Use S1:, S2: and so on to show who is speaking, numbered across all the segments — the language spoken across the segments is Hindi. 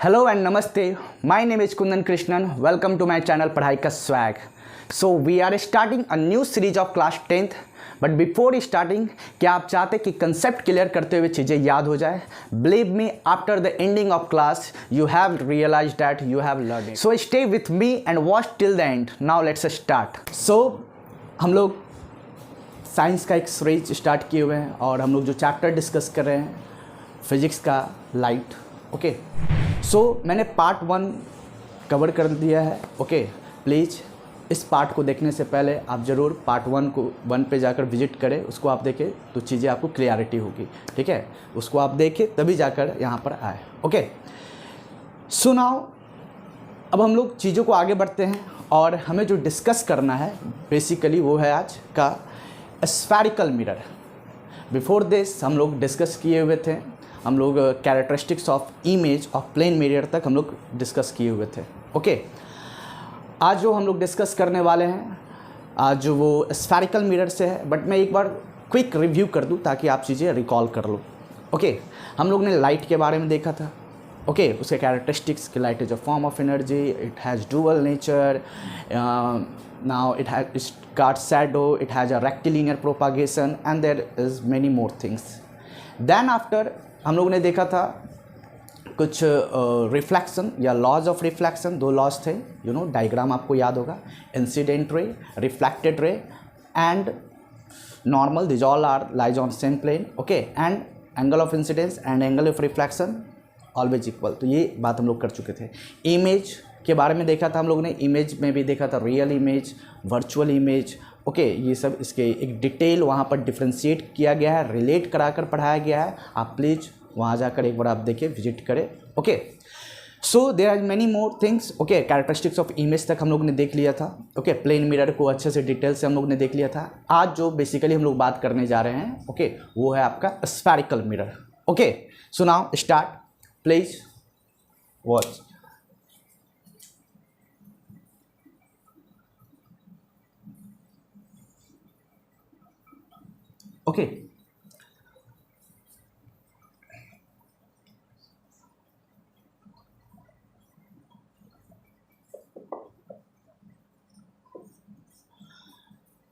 S1: Hello and namaste. My name is Kundan Krishnan. Welcome to my channel पढ़ाई का swag. So we are starting a new series of class 10th. But before starting, क्या आप चाहते कि कंसेप्ट क्लियर करते हुए चीज़ें याद हो जाए? Believe me, after the ending of class, you have realized that you have learned it. So stay with me and watch till the end. Now let's start. So हम लोग साइंस का एक सीरीज स्टार्ट किए हुए हैं और हम लोग जो चैप्टर डिस्कस कर रहे हैं फिजिक्स का लाइट. ओके सो मैंने पार्ट 1 कवर कर दिया है. ओके प्लीज़ इस पार्ट को देखने से पहले आप ज़रूर पार्ट 1 पे जाकर विजिट करें, उसको आप देखें तो चीज़ें आपको क्लियरिटी होगी. ठीक है, उसको आप देखें तभी जाकर यहाँ पर आए. ओके सो नाउ अब हम लोग चीज़ों को आगे बढ़ते हैं और हमें जो डिस्कस करना है बेसिकली वो है आज का स्फेरिकल मिरर. बिफोर दिस हम लोग डिस्कस किए हुए थे, हम लोग characteristics of image of plane mirror तक हम लोग डिस्कस किए हुए थे. ओके आज जो हम लोग डिस्कस करने वाले हैं आज वो स्फेरिकल मिरर से है, बट मैं एक बार क्विक रिव्यू कर दूं ताकि आप चीज़ें रिकॉल कर लो. ओके हम लोग ने लाइट के बारे में देखा था. ओके उसके कैरेक्टरिस्टिक्स कि light is a form of energy, it has dual nature, now it has got shadow, it has a rectilinear propagation and there is many more things. Then after हम लोग ने देखा था कुछ रिफ्लेक्शन या लॉज ऑफ रिफ्लेक्शन. 2 लॉज थे, यू नो डायग्राम आपको याद होगा. Incident ray, reflected ray and normal. This all are lies on same plane. Okay and angle of incidence and angle of reflection always equal. तो ये बात हम लोग कर चुके थे. इमेज के बारे में देखा था हम लोग ने. इमेज में भी देखा था real image, virtual image. Okay ये सब इसके एक डिटेल वहाँ पर डिफ्रेंशिएट किया गया है, रिलेट कराकर पढ़ाया गया है. आप प्लीज़ वहाँ जाकर एक बार आप देखिए, विजिट करें. Okay so there are many more things. Okay characteristics of image तक हम लोग ने देख लिया था. ओके प्लेन मिरर को अच्छे से डिटेल से हम लोग ने देख लिया था. आज जो बेसिकली हम लोग बात करने जा रहे हैं ओके वो है आपका spherical mirror. Okay so now start, please watch. Okay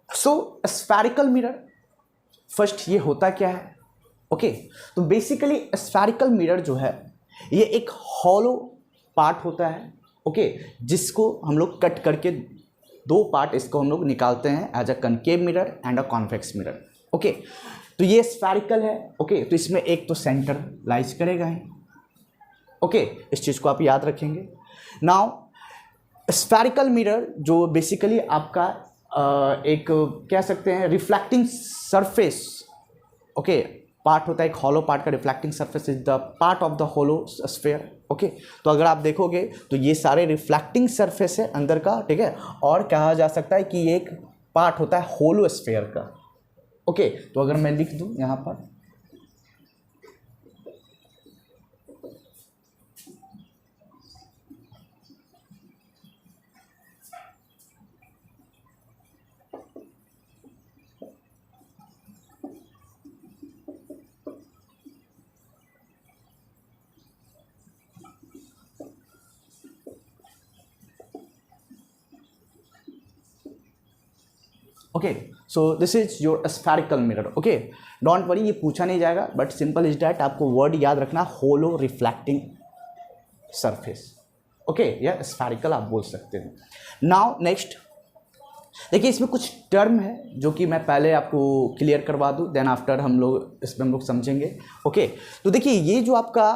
S1: so spherical mirror first ये होता क्या है. ओके तो बेसिकली स्फेरिकल मिरर जो है ये एक हॉलो पार्ट होता है. ओके जिसको हम लोग कट करके 2 पार्ट इसको हम लोग निकालते हैं as a concave mirror and a convex mirror. Okay तो ये स्फेरिकल है. ओके तो इसमें एक तो सेंटर लाइज करेगा ही. ओके इस चीज़ को आप याद रखेंगे. नाउ स्फेरिकल मिरर जो बेसिकली आपका एक कह सकते हैं रिफ्लेक्टिंग सरफेस ओके पार्ट होता है. एक हॉलो पार्ट का reflecting surface is the part of the hollow sphere. Okay तो अगर आप देखोगे तो ये सारे रिफ्लेक्टिंग सरफेस है अंदर का. ठीक है और कहा जा सकता है कि ये एक पार्ट होता है होलो स्फेयर का. ओके तो अगर मैं लिख दूं यहाँ पर okay so this is your spherical mirror. Okay don't worry ये पूछा नहीं जाएगा, बट सिंपल इज डैट आपको वर्ड याद रखना होलो रिफ्लेक्टिंग सरफेस. ओके या स्फेरिकल आप बोल सकते हो. नाउ नेक्स्ट देखिए इसमें कुछ टर्म है जो कि मैं पहले आपको क्लियर करवा दूं, देन आफ्टर हम लोग इसमें हम लोग समझेंगे. ओके तो देखिए ये जो आपका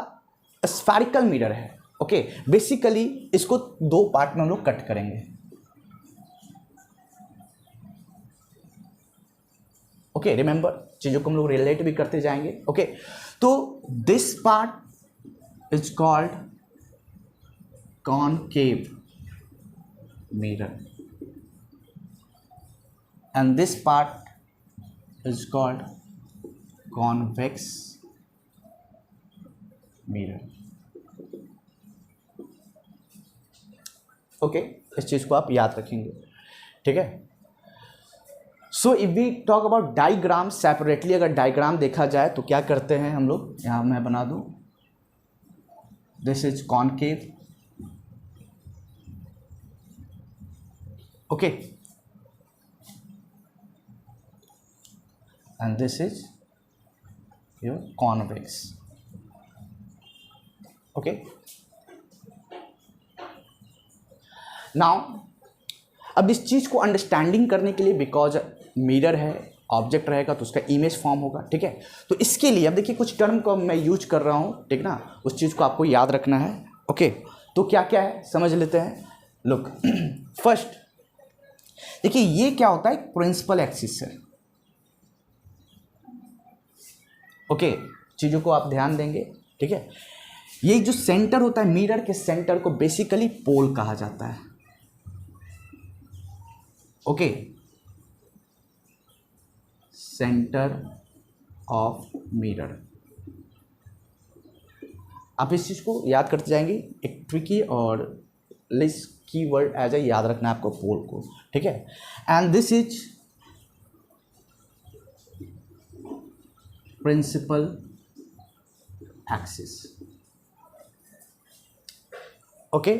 S1: स्फेरिकल मिरर है ओके बेसिकली इसको 2 पार्ट में हम लोग कट करेंगे. ओके रिमेंबर चीज़ों को हम लोग रिलेट भी करते जाएंगे. ओके तो this part is called concave mirror and this part is called convex mirror. Okay इस चीज़ को आप याद रखेंगे. ठीक है so if we talk about diagram separately, अगर डाइग्राम देखा जाए तो क्या करते हैं हम लोग, यहाँ मैं बना दूँ this is concave, okay, and this is your convex, okay. Now अब इस चीज़ को अंडरस्टैंडिंग करने के लिए, बिकॉज मिरर है, ऑब्जेक्ट रहेगा तो उसका इमेज फॉर्म होगा, ठीक है। तो इसके लिए अब देखिए कुछ टर्म को मैं यूज कर रहा हूँ, ठीक ना, उस चीज़ को आपको याद रखना है, ओके। तो क्या क्या है समझ लेते हैं। लुक फर्स्ट देखिए ये क्या होता है, प्रिंसिपल एक्सिस है, ओके। चीज़ों को आप ध्यान देंगे, ठीक है। ये जो सेंटर होता है, मिरर के सेंटर को बेसिकली पोल कहा जाता है, ओके, सेंटर ऑफ मिरर। आप इस चीज को याद करते जाएंगे, एक ट्रिकी और लिस्ट कीवर्ड एज ए याद रखना है आपको, पोल को, ठीक है। And this is principal axis, okay.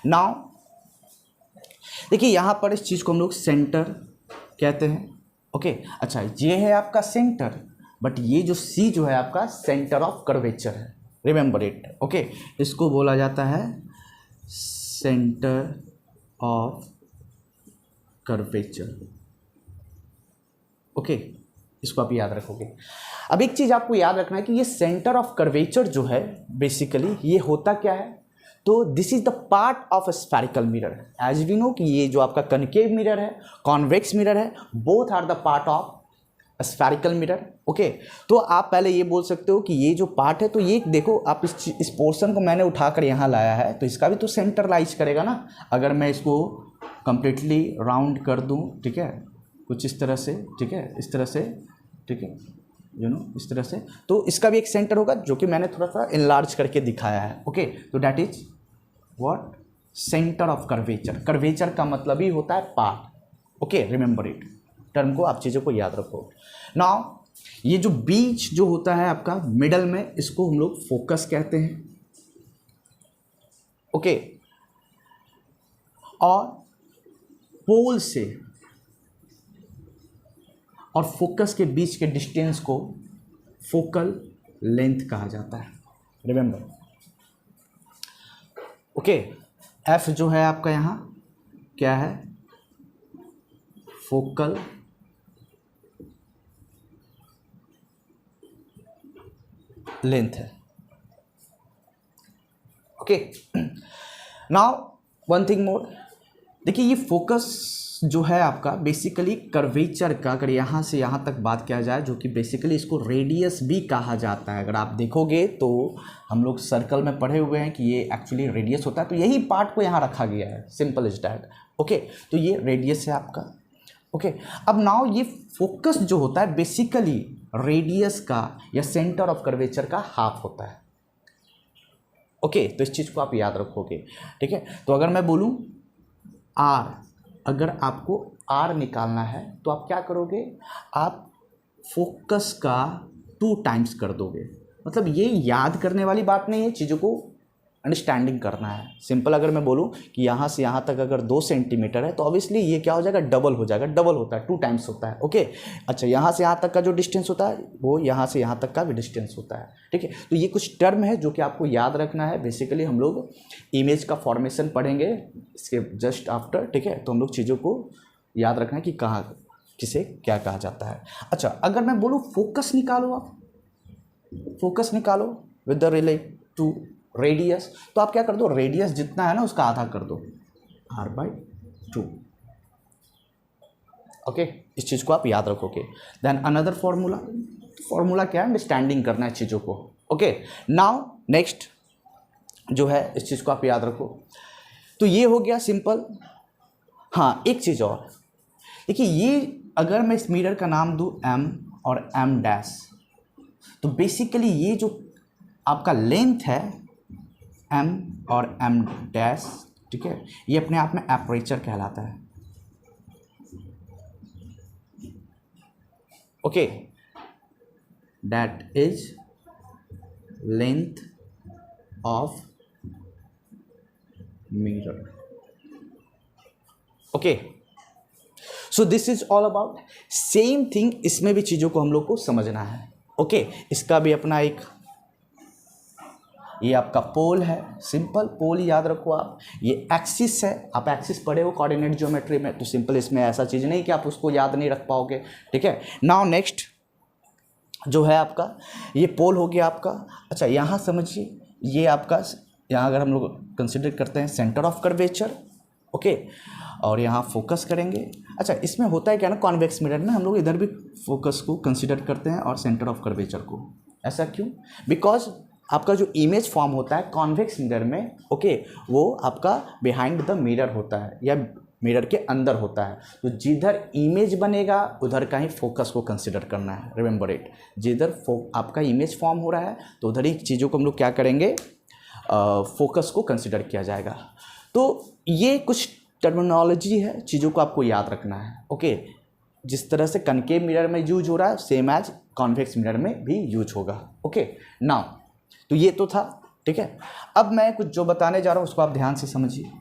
S1: Now देखिए यहां पर इस चीज को हम लोग सेंटर कहते हैं, ओके। अच्छा ये है आपका सेंटर, बट ये जो सी जो है आपका सेंटर ऑफ कर्वेचर है, रिमेंबर इट, ओके। इसको बोला जाता है सेंटर ऑफ कर्वेचर, ओके। इसको आप याद रखोगे। अब एक चीज आपको याद रखना है कि ये सेंटर ऑफ कर्वेचर जो है बेसिकली ये होता क्या है, तो this is the part of spherical mirror. As we know कि ये जो आपका कनकेव मिरर है, कॉन्वेक्स मिरर है, both are the part of spherical mirror, okay. तो आप पहले ये बोल सकते हो कि ये जो पार्ट है, तो ये देखो आप इस पोर्शन को मैंने उठाकर यहाँ लाया है, तो इसका भी तो सेंटरलाइज करेगा ना। अगर मैं इसको कंप्लीटली राउंड कर दूँ, ठीक है, कुछ इस तरह से, ठीक है, इस तरह से, ठीक है, इस तरह से, तो इसका भी एक सेंटर होगा जो कि मैंने थोड़ा सा इनलार्ज करके दिखाया है, ओके। तो that is what, centre of curvature. Curvature का मतलब ही होता है part, okay, remember it, term को आप चीज़ों को याद रखो। नाउ ये जो बीच जो होता है आपका मिडल में, इसको हम लोग फोकस कहते हैं, ओके। और पोल से और फोकस के बीच के डिस्टेंस को फोकल लेंथ कहा जाता है, रिमेंबर, ओके। एफ जो है आपका यहाँ क्या है, फोकल लेंथ है, okay. Now one thing more, देखिए ये फोकस जो है आपका बेसिकली कर्वेचर का, अगर यहाँ से यहाँ तक बात किया जाए, जो कि बेसिकली इसको रेडियस भी कहा जाता है। अगर आप देखोगे तो हम लोग सर्कल में पढ़े हुए हैं कि ये एक्चुअली रेडियस होता है, तो यही पार्ट को यहाँ रखा गया है, सिंपल इज दैट, ओके। तो ये रेडियस है आपका, ओके। अब नाउ ये फोकस जो होता है बेसिकली रेडियस का या सेंटर ऑफ कर्वेचर का हाफ होता है, ओके। तो इस चीज़ को आप याद रखोगे, ठीक है। तो अगर मैं बोलूँ आर, अगर आपको आर निकालना है तो आप क्या करोगे, आप फोकस का 2 टाइम्स कर दोगे। मतलब ये याद करने वाली बात नहीं है, चीज़ों को अंडरस्टैंडिंग करना है। सिंपल अगर मैं बोलूँ कि यहाँ से यहाँ तक अगर 2 सेंटीमीटर है, तो ऑब्वियसली ये क्या हो जाएगा, डबल हो जाएगा, डबल होता है, 2 टाइम्स होता है, ओके। अच्छा यहाँ से यहाँ तक का जो डिस्टेंस होता है वो यहाँ से यहाँ तक का भी डिस्टेंस होता है, ठीक है। तो ये कुछ टर्म है जो कि आपको याद रखना है। बेसिकली हम लोग इमेज का फॉर्मेशन पढ़ेंगे इसके जस्ट आफ्टर, ठीक है। तो हम लोग चीज़ों को याद रखना है कि कहाँ किसे क्या कहा जाता है। अच्छा अगर मैं बोलूँ फोकस निकालो, आप फोकस निकालो with the relate to radius, तो आप क्या कर दो, रेडियस जितना है ना उसका आधा कर दो, r/2, ओके। इस चीज़ को आप याद रखोगे। देन अनदर फॉर्मूला, फॉर्मूला क्या है, अंडरस्टैंडिंग करना है चीज़ों को, ओके। नाउ नेक्स्ट जो है इस चीज़ को आप याद रखो। तो ये हो गया सिंपल। हाँ एक चीज़ और, देखिए ये अगर मैं इस मिरर का नाम दूँ m और m', तो बेसिकली ये जो आपका लेंथ है m और m', ठीक है, ये अपने आप में एपरेचर कहलाता है, okay. That is length of mirror. Okay, so this is all about same thing. इसमें भी चीज़ों को हम लोग को समझना है। ओके, इसका भी अपना एक, ये आपका पोल है, सिंपल पोल याद रखो आप। ये एक्सिस है, आप एक्सिस पढ़े हो कोऑर्डिनेट ज्योमेट्री में, तो सिंपल इसमें ऐसा चीज़ नहीं कि आप उसको याद नहीं रख पाओगे। ठीक है, नाउ नेक्स्ट जो है आपका ये पोल हो गया आपका। अच्छा, यहाँ समझिए, ये आपका, यहाँ अगर हम लोग कंसिडर करते हैं सेंटर ऑफ कर्वेचर। ओके, और यहाँ फोकस करेंगे। अच्छा, इसमें होता है क्या ना, कॉन्वेक्स मिरर में हम लोग इधर भी फोकस को कंसिडर करते हैं और सेंटर ऑफ कर्वेचर को। ऐसा क्यों? बिकॉज आपका जो इमेज फॉर्म होता है कॉन्वेक्स मिरर में, ओके, वो आपका बिहाइंड द मिरर होता है या मिरर के अंदर होता है। तो जिधर इमेज बनेगा उधर का ही फोकस को कंसिडर करना है। रिमेंबर इट, जिधर आपका इमेज फॉर्म हो रहा है तो उधर ही चीज़ों को हम लोग क्या करेंगे, फोकस को कंसिडर किया जाएगा। तो ये कुछ टर्मिनोलॉजी है, चीज़ों को आपको याद रखना है। ओके, जिस तरह से कनकेव मिरर में यूज हो रहा है सेम एज कॉन्वेक्स मिरर में भी यूज होगा। ओके, नाउ तो ये तो था। ठीक है, अब मैं कुछ जो बताने जा रहा हूँ उसको आप ध्यान से समझिए।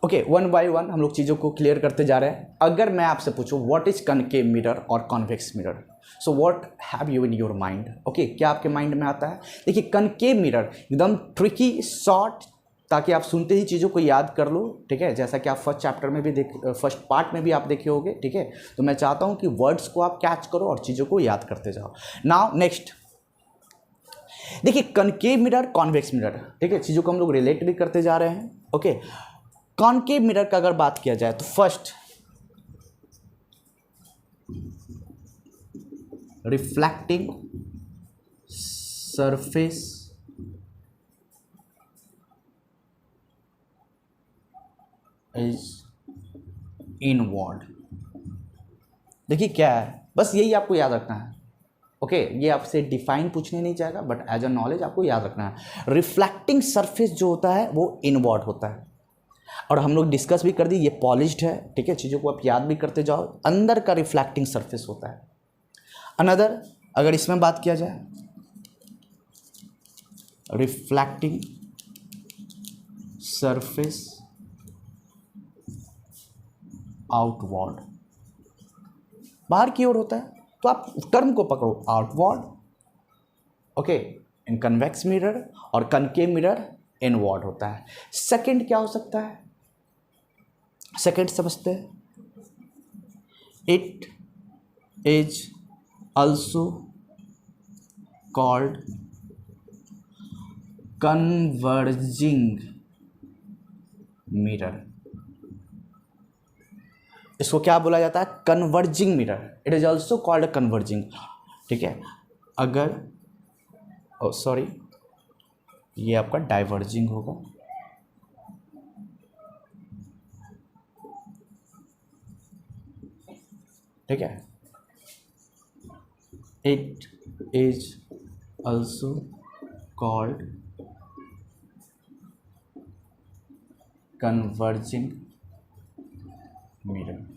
S1: ओके, वन बाय वन हम लोग चीज़ों को क्लियर करते जा रहे हैं। अगर मैं आपसे पूछूं व्हाट इज कनकेव मिरर और convex mirror, so what have you in your mind? Okay, क्या आपके माइंड में आता है? देखिए, कनकेव मिरर एकदम ट्रिकी, शॉर्ट, ताकि आप सुनते ही चीज़ों को याद कर लो। ठीक है, जैसा कि आप फर्स्ट चैप्टर में भी फर्स्ट पार्ट में भी आप देखे होगे। ठीक है, तो मैं चाहता हूँ कि वर्ड्स को आप कैच करो और चीज़ों को याद करते जाओ। नाउ नेक्स्ट देखिए, कनकेव मिरर, कॉन्वेक्स मिरर, ठीक है, चीज़ों को हम लोग रिलेट भी करते जा रहे हैं। ओके, कॉनकेव मिरर का अगर बात किया जाए तो first reflecting surface is inward. देखिए क्या है, बस यही आपको याद रखना है। ओके, ये आपसे डिफाइन पूछने नहीं चाहेगा, बट एज अ नॉलेज आपको याद रखना है। रिफ्लेक्टिंग सरफेस जो होता है वो इनवर्ड होता है, और हम लोग डिस्कस भी कर दी, ये पॉलिश्ड है। ठीक है, चीज़ों को आप याद भी करते जाओ। अंदर का रिफ्लेक्टिंग सरफेस होता है। अनदर, अगर इसमें बात किया जाए, रिफ्लेक्टिंग सरफेस आउटवर्ड, बाहर की ओर होता है, तो आप टर्म को पकड़ो, आउटवर्ड। ओके, इन कन्वेक्स मिरर और कनकेव मिरर इनवर्ड होता है। सेकंड क्या हो सकता है? सेकंड समझते हैं, it is also called converging mirror. इसको क्या बोला जाता है? Converging mirror. It is also called converging. ठीक है, अगर सॉरी, ये आपका डाइवर्जिंग होगा। ठीक है, it is also called converging mirror.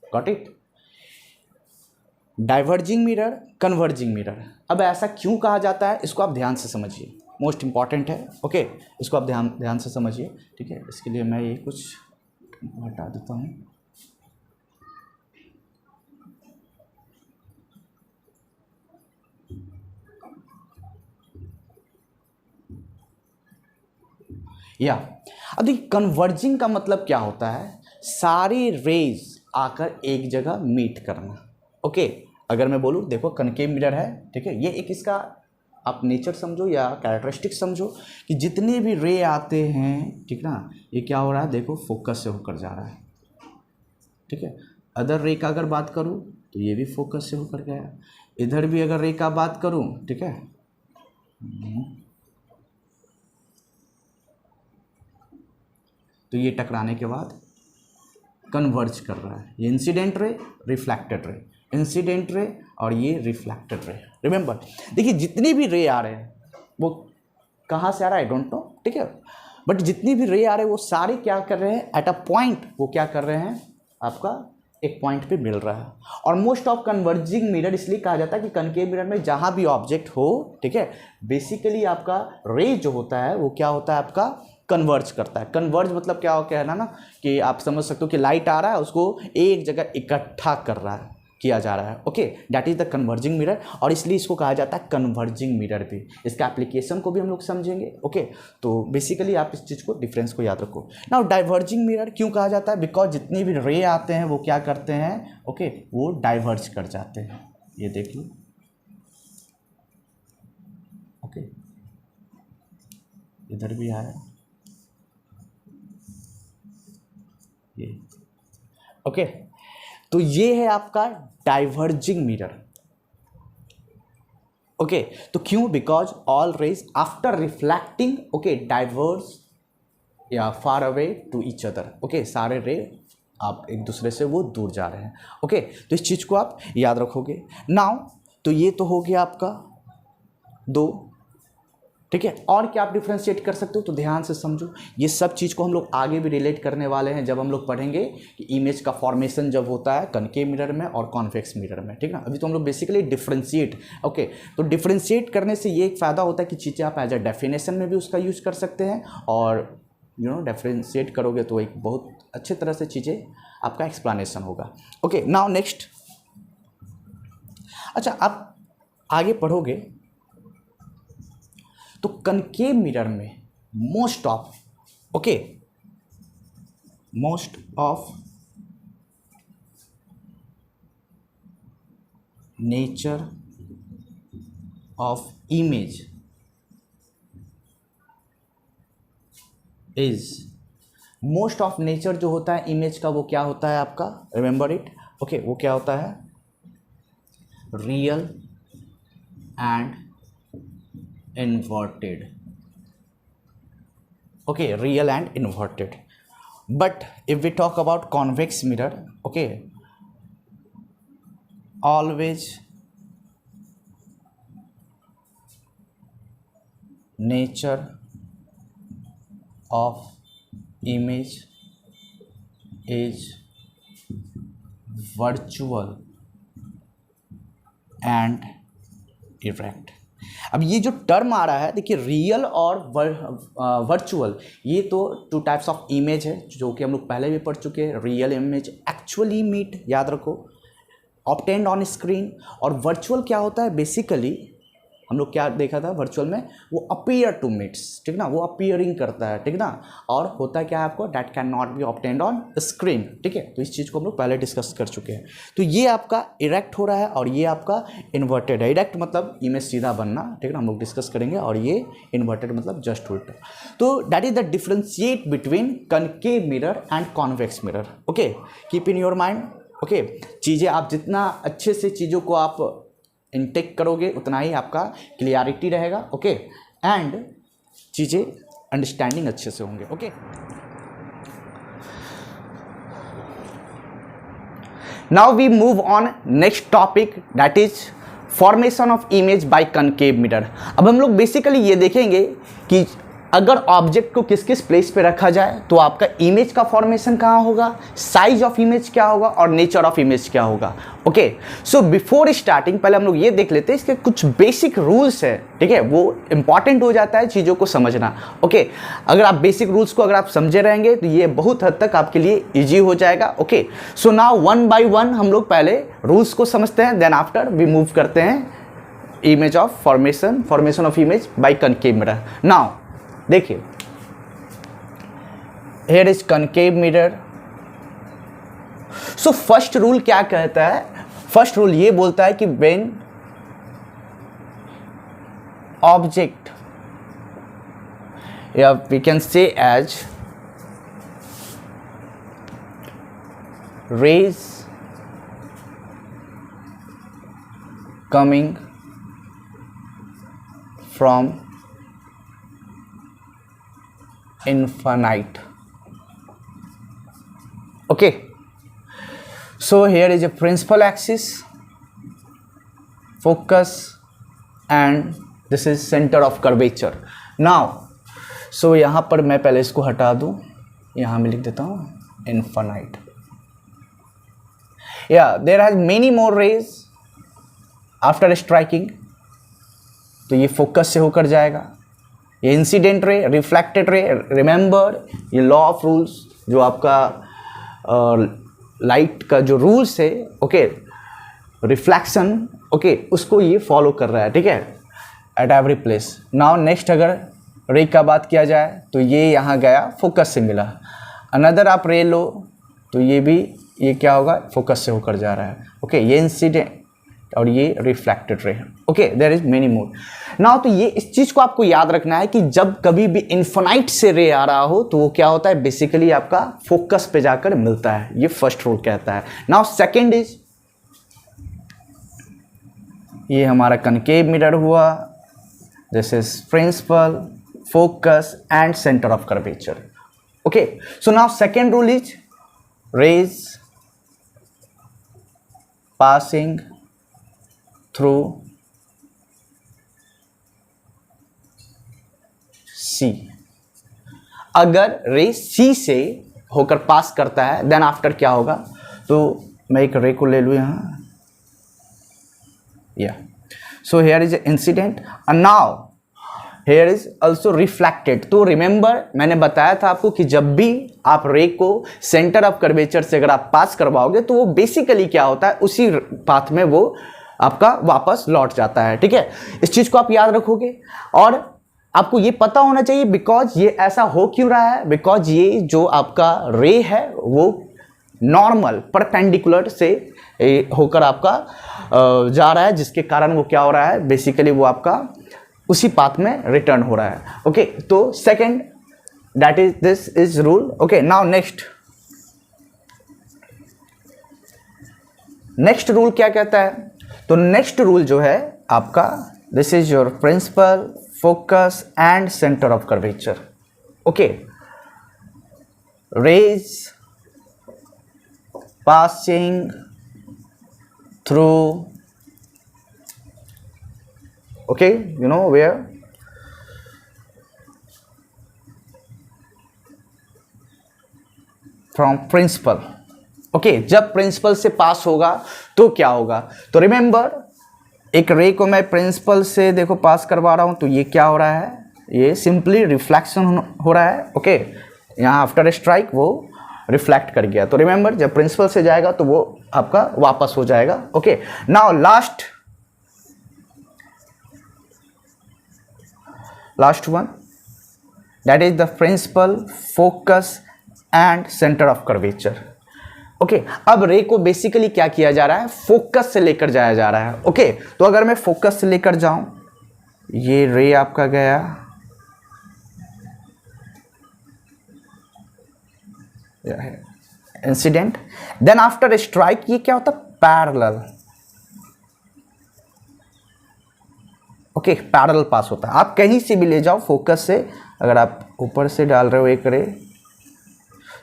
S1: Got it? Diverging mirror, converging mirror. अब ऐसा क्यों कहा जाता है, इसको आप ध्यान से समझिए, मोस्ट इंपॉर्टेंट है। ओके, इसको आप ध्यान से समझिए। ठीक है, इसके लिए मैं ये कुछ हटा देता हूँ। या अब देखिए, कन्वर्जिंग का मतलब क्या होता है? सारी रेज आकर एक जगह मीट करना। ओके, अगर मैं बोलूँ, देखो कनकेव मिरर है, ठीक है, ये एक इसका आप नेचर समझो या कैरेक्टरिस्टिक समझो कि जितने भी रे आते हैं, ठीक ना, ये क्या हो रहा है, देखो फोकस से होकर जा रहा है। ठीक है, अदर रे का अगर बात करूँ तो ये भी फोकस से होकर गया। इधर भी अगर रे का बात करूँ, ठीक है, तो ये टकराने के बाद कन्वर्ज कर रहा है। ये इंसिडेंट रे, रिफ्लेक्टेड रे, इंसिडेंट रे और ये रिफ्लेक्टेड रे। रिमेंबर, देखिए जितने भी रे आ रहे हैं वो कहाँ से आ रहा है, आई डोंट नो। ठीक है, बट जितनी भी रे आ रहे हैं वो सारे क्या कर रहे हैं, एट अ पॉइंट वो क्या कर रहे हैं, आपका एक पॉइंट पे मिल रहा है। और मोस्ट ऑफ कन्वर्जिंग मिरर इसलिए कहा जाता है कि कनकेव मिरर में जहाँ भी ऑब्जेक्ट हो, ठीक है, बेसिकली आपका रे जो होता है वो क्या होता है, आपका कन्वर्ज करता है। कन्वर्ज मतलब क्या हो, कहना ना कि आप समझ सकते हो कि लाइट आ रहा है उसको एक जगह इकट्ठा कर रहा है, किया जा रहा है। Okay, that is the converging mirror, और इसलिए इसको कहा जाता है कन्वर्जिंग मिरर भी। इसका एप्लीकेशन को भी हम लोग समझेंगे। ओके, तो बेसिकली आप इस चीज़ को, डिफरेंस को याद रखो। नाउ डाइवर्जिंग मिरर क्यों कहा जाता है, बिकॉज जितनी भी रे आते हैं वो क्या करते हैं, ओके, वो डाइवर्ज कर जाते हैं। ये देख लो, ओके, इधर भी आया ये, ओके, तो ये है आपका डाइवर्जिंग मिरर। ओके, तो क्यों, because all rays after reflecting, okay, diverse या far away to each other. Okay, सारे रे आप एक दूसरे से वो दूर जा रहे हैं। ओके, तो इस चीज़ को आप याद रखोगे। नाउ तो ये तो हो गया आपका दो, ठीक है। और क्या आप डिफ्रेंशिएट कर सकते हो, तो ध्यान से समझो। ये सब चीज़ को हम लोग आगे भी रिलेट करने वाले हैं जब हम लोग पढ़ेंगे कि इमेज का फॉर्मेशन जब होता है कनकेव मिरर में और कॉन्वेक्स मिरर में, ठीक ना। अभी तो हम लोग बेसिकली डिफ्रेंशिएट, ओके, तो डिफ्रेंशिएट करने से ये एक फ़ायदा होता है कि चीज़ें आप एज अ डेफिनेशन में भी उसका यूज़ कर सकते हैं, और डिफ्रेंशिएट करोगे तो एक बहुत अच्छे तरह से चीज़ें आपका एक्सप्लेनेशन होगा। ओके, नाउ नेक्स्ट, अच्छा आप आगे पढ़ोगे तो कनकेव मिरर में most of nature of image is, most of nature जो होता है इमेज का वो क्या होता है आपका, रिमेंबर इट, ओके, वो क्या होता है, real and inverted. Okay, real and inverted. But if we talk about convex mirror, okay, always nature of image is virtual and erect. अब ये जो टर्म आ रहा है, देखिए, रियल और वर्चुअल, ये तो टू टाइप्स ऑफ इमेज है जो कि हम लोग पहले भी पढ़ चुके हैं। रियल इमेज एक्चुअली मीट, याद रखो, ऑब्टेन्ड ऑन स्क्रीन, और वर्चुअल क्या होता है, बेसिकली हम लोग क्या देखा था वर्चुअल में, वो अपीयर टू मीट्स, ठीक ना, वो अपीयरिंग करता है, ठीक ना, और होता है क्या है आपको, that can not be obtained on screen, ठीक है। तो इस चीज़ को हम लोग पहले डिस्कस कर चुके हैं। तो ये आपका इरेक्ट हो रहा है और ये आपका इन्वर्टेड है। इरेक्ट मतलब इमेज सीधा बनना, ठीक ना, हम लोग डिस्कस करेंगे, और ये इन्वर्टेड मतलब जस्ट उल्टा। तो that is the differentiate between concave mirror and convex mirror. Okay, keep in your mind. Okay, चीज़ें आप जितना अच्छे से चीज़ों को आप इनटेक करोगे उतना ही आपका क्लियरिटी रहेगा। ओके, एंड चीज़ें अंडरस्टैंडिंग अच्छे से होंगे। Okay, now we move on next topic, that is formation of image by concave mirror. अब हम लोग बेसिकली ये देखेंगे कि अगर ऑब्जेक्ट को किस किस प्लेस पे रखा जाए तो आपका इमेज का फॉर्मेशन कहाँ होगा, साइज ऑफ इमेज क्या होगा, और नेचर ऑफ इमेज क्या होगा। ओके, सो बिफोर स्टार्टिंग पहले हम लोग ये देख लेते हैं इसके कुछ बेसिक रूल्स है, ठीक है, वो इंपॉर्टेंट हो जाता है चीज़ों को समझना। ओके, अगर आप बेसिक रूल्स को अगर आप समझे रहेंगे तो ये बहुत हद तक आपके लिए ईजी हो जाएगा। Okay, so now one by one हम लोग पहले रूल्स को समझते हैं, देन आफ्टर वी मूव करते हैं image of formation of image by concave mirror. Now देखिए, here is concave mirror। So first rule क्या कहता है, फर्स्ट रूल ये बोलता है कि when object, या we can say as rays coming from infinite, okay, so here is a principal axis, focus, and this is center of curvature. Now सो यहाँ पर मैं पहले इसको हटा दूँ, यहाँ मैं लिख देता हूँ इनफाइनाइट। या there has many more rays after striking, तो ये फोकस से होकर जाएगा। ये इंसिडेंट रे, रिफ्लेक्टेड रे, रिमेंबर ये लॉ ऑफ रूल्स जो आपका लाइट का जो रूल्स है, ओके, रिफ्लेक्शन, ओके, उसको ये फॉलो कर रहा है, ठीक है, at every place. Now next अगर रे का बात किया जाए तो ये यहाँ गया, फोकस से मिला। अनदर आप रे लो तो ये भी, ये क्या होगा, फोकस से होकर जा रहा है, ओके, ये इंसिडेंट और ये reflected ray, okay, there is many more. Now तो ये इस चीज़ को आपको याद रखना है कि जब कभी भी इन्फिनाइट से रे आ रहा हो तो वो क्या होता है, बेसिकली आपका फोकस पे जाकर मिलता है। ये फर्स्ट रूल कहता है। नाउ सेकंड इज, ये हमारा कनकेव मिरर हुआ, this is principal, focus and centre of curvature, okay. So now second rule is rays passing through C. अगर रे सी से होकर पास करता है देन आफ्टर क्या होगा, तो मैं एक रे को ले लूँ यहाँ, या so here is incident and now here is also reflected. तो रिमेंबर मैंने बताया था आपको कि जब भी आप रे को सेंटर ऑफ कर्वेचर से अगर आप पास करवाओगे तो वो बेसिकली क्या होता है, उसी पाथ में वो आपका वापस लौट जाता है, ठीक है। इस चीज़ को आप याद रखोगे और आपको ये पता होना चाहिए बिकॉज ये ऐसा हो क्यों रहा है, बिकॉज ये जो आपका रे है वो नॉर्मल परपेंडिकुलर से होकर आपका जा रहा है, जिसके कारण वो क्या हो रहा है, बेसिकली वो आपका उसी पाथ में रिटर्न हो रहा है, ओके। तो second that is this is rule, okay. Now next rule क्या कहता है, तो नेक्स्ट रूल जो है आपका, this is your principal, focus and centre of curvature, okay. Rays passing through, okay, you know where, from principal, okay. जब प्रिंसिपल से पास होगा तो क्या होगा, तो रिमेंबर एक रे को मैं प्रिंसिपल से देखो पास करवा रहा हूं, तो ये क्या हो रहा है, ये सिंपली रिफ्लेक्शन हो रहा है, ओके। यहाँ आफ्टर स्ट्राइक वो रिफ्लेक्ट कर गया, तो रिमेंबर जब प्रिंसिपल से जाएगा तो वो आपका वापस हो जाएगा, okay. Now last one, that is the principal, focus and centre of curvature, okay. अब रे को बेसिकली क्या किया जा रहा है, फोकस से लेकर जाया जा रहा है, ओके। तो अगर मैं फोकस से लेकर जाऊं, ये रे आपका गया, इंसिडेंट, देन आफ्टर स्ट्राइक ये क्या होता है, पैरेलल, ओके, पैरेलल पास होता है। आप कहीं से भी ले जाओ फोकस से, अगर आप ऊपर से डाल रहे हो एक रे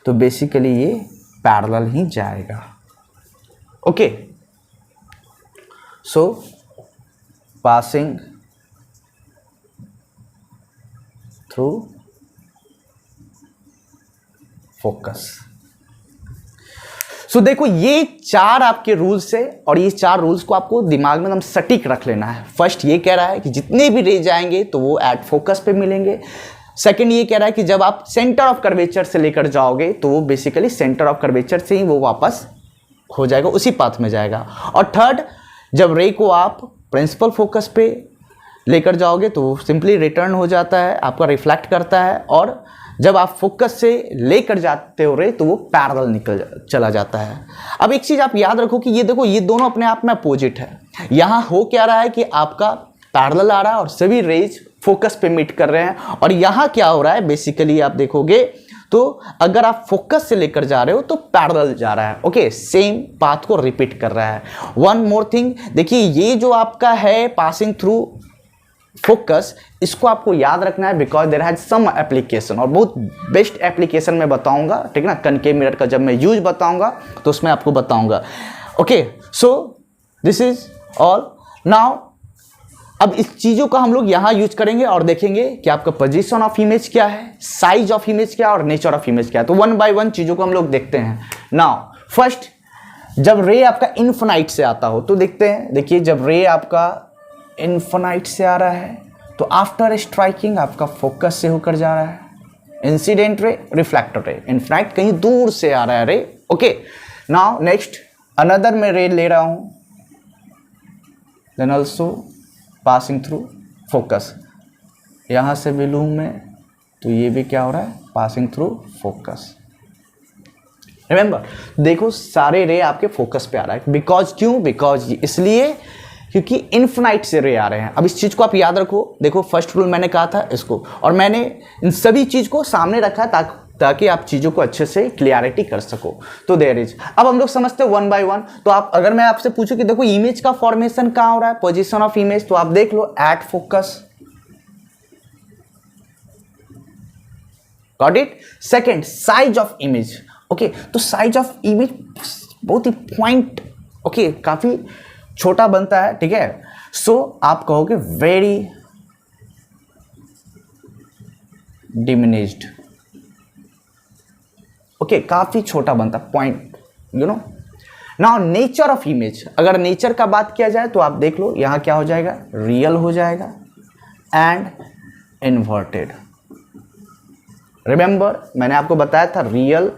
S1: तो बेसिकली ये पैरेलल ही जाएगा, ओके। सो पासिंग थ्रू फोकस। सो देखो ये चार आपके रूल्स है और ये चार रूल्स को आपको दिमाग में एकदम सटीक रख लेना है। फर्स्ट ये कह रहा है कि जितने भी रे जाएंगे तो वो एट फोकस पे मिलेंगे। सेकंड ये कह रहा है कि जब आप सेंटर ऑफ कर्वेचर से लेकर जाओगे तो वो बेसिकली सेंटर ऑफ कर्वेचर से ही वो वापस हो जाएगा, उसी पाथ में जाएगा। और थर्ड, जब रे को आप प्रिंसिपल फोकस पे लेकर जाओगे तो वो सिंपली रिटर्न हो जाता है, आपका रिफ्लेक्ट करता है। और जब आप फोकस से लेकर जाते हो रे तो वो पैरेलल चला जाता है। अब एक चीज़ आप याद रखो कि ये देखो ये दोनों अपने आप में अपोजिट है। यहाँ हो क्या रहा है कि आपका पैरेलल आ रहा है और सभी रेज फोकस पे मीट कर रहे हैं, और यहाँ क्या हो रहा है बेसिकली आप देखोगे तो अगर आप फोकस से लेकर जा रहे हो तो पैरेलल जा रहा है, ओके, सेम पाथ को रिपीट कर रहा है। वन मोर थिंग, देखिए ये जो आपका है पासिंग थ्रू फोकस, इसको आपको याद रखना है because there has some application, और बहुत बेस्ट एप्लीकेशन मैं बताऊंगा, ठीक है ना। कनकेव मिरर का जब मैं यूज बताऊंगा तो उसमें आपको बताऊंगा, okay. So this is all. Now अब इस चीज़ों का हम लोग यहाँ यूज करेंगे और देखेंगे कि आपका पोजीशन ऑफ इमेज क्या है, साइज ऑफ इमेज क्या है और नेचर ऑफ इमेज क्या है। तो वन बाय वन चीज़ों को हम लोग देखते हैं। नाउ फर्स्ट, जब रे आपका इन्फिनाइट से आता हो तो देखते हैं, देखिए जब रे आपका इन्फिनाइट से आ रहा है तो आफ्टर स्ट्राइकिंग आपका फोकस से होकर जा रहा है, इंसिडेंट रे, रिफ्लेक्टर रे, इन्फिनाइट कहीं दूर से आ रहा है रे। ओके, नाउ नेक्स्ट अनदर में रे ले रहा हूं, then also passing through focus, यहां से भी लूं मैं तो ये भी क्या हो रहा है, पासिंग थ्रू फोकस। रिमेंबर, देखो सारे रे आपके फोकस पे आ रहा है, बिकॉज क्यों, बिकॉज इसलिए क्योंकि इन्फिनाइट से रे आ रहे हैं। अब इस चीज़ को आप याद रखो, देखो फर्स्ट रूल मैंने कहा था इसको, और मैंने इन सभी चीज़ को सामने रखा ताकि आप चीज़ों को अच्छे से क्लियरिटी कर सको। तो देयर इज, अब हम लोग समझते हैं वन बाय वन। तो आप, अगर मैं आपसे पूछूं कि देखो इमेज का फॉर्मेशन कहाँ हो रहा है, पोजीशन ऑफ इमेज, तो आप देख लो at focus, got it. Second, size of image. Okay, तो साइज ऑफ इमेज बहुत ही पॉइंट, ओके, काफी छोटा बनता है, ठीक है। सो आप कहोगे वेरी डिमिनिश्ड, ओके, काफी छोटा बनता है, point, you know. Now nature of image, अगर नेचर का बात किया जाए तो आप देख लो यहां क्या हो जाएगा, रियल हो जाएगा एंड इन्वर्टेड। रिमेंबर, मैंने आपको बताया था रियल,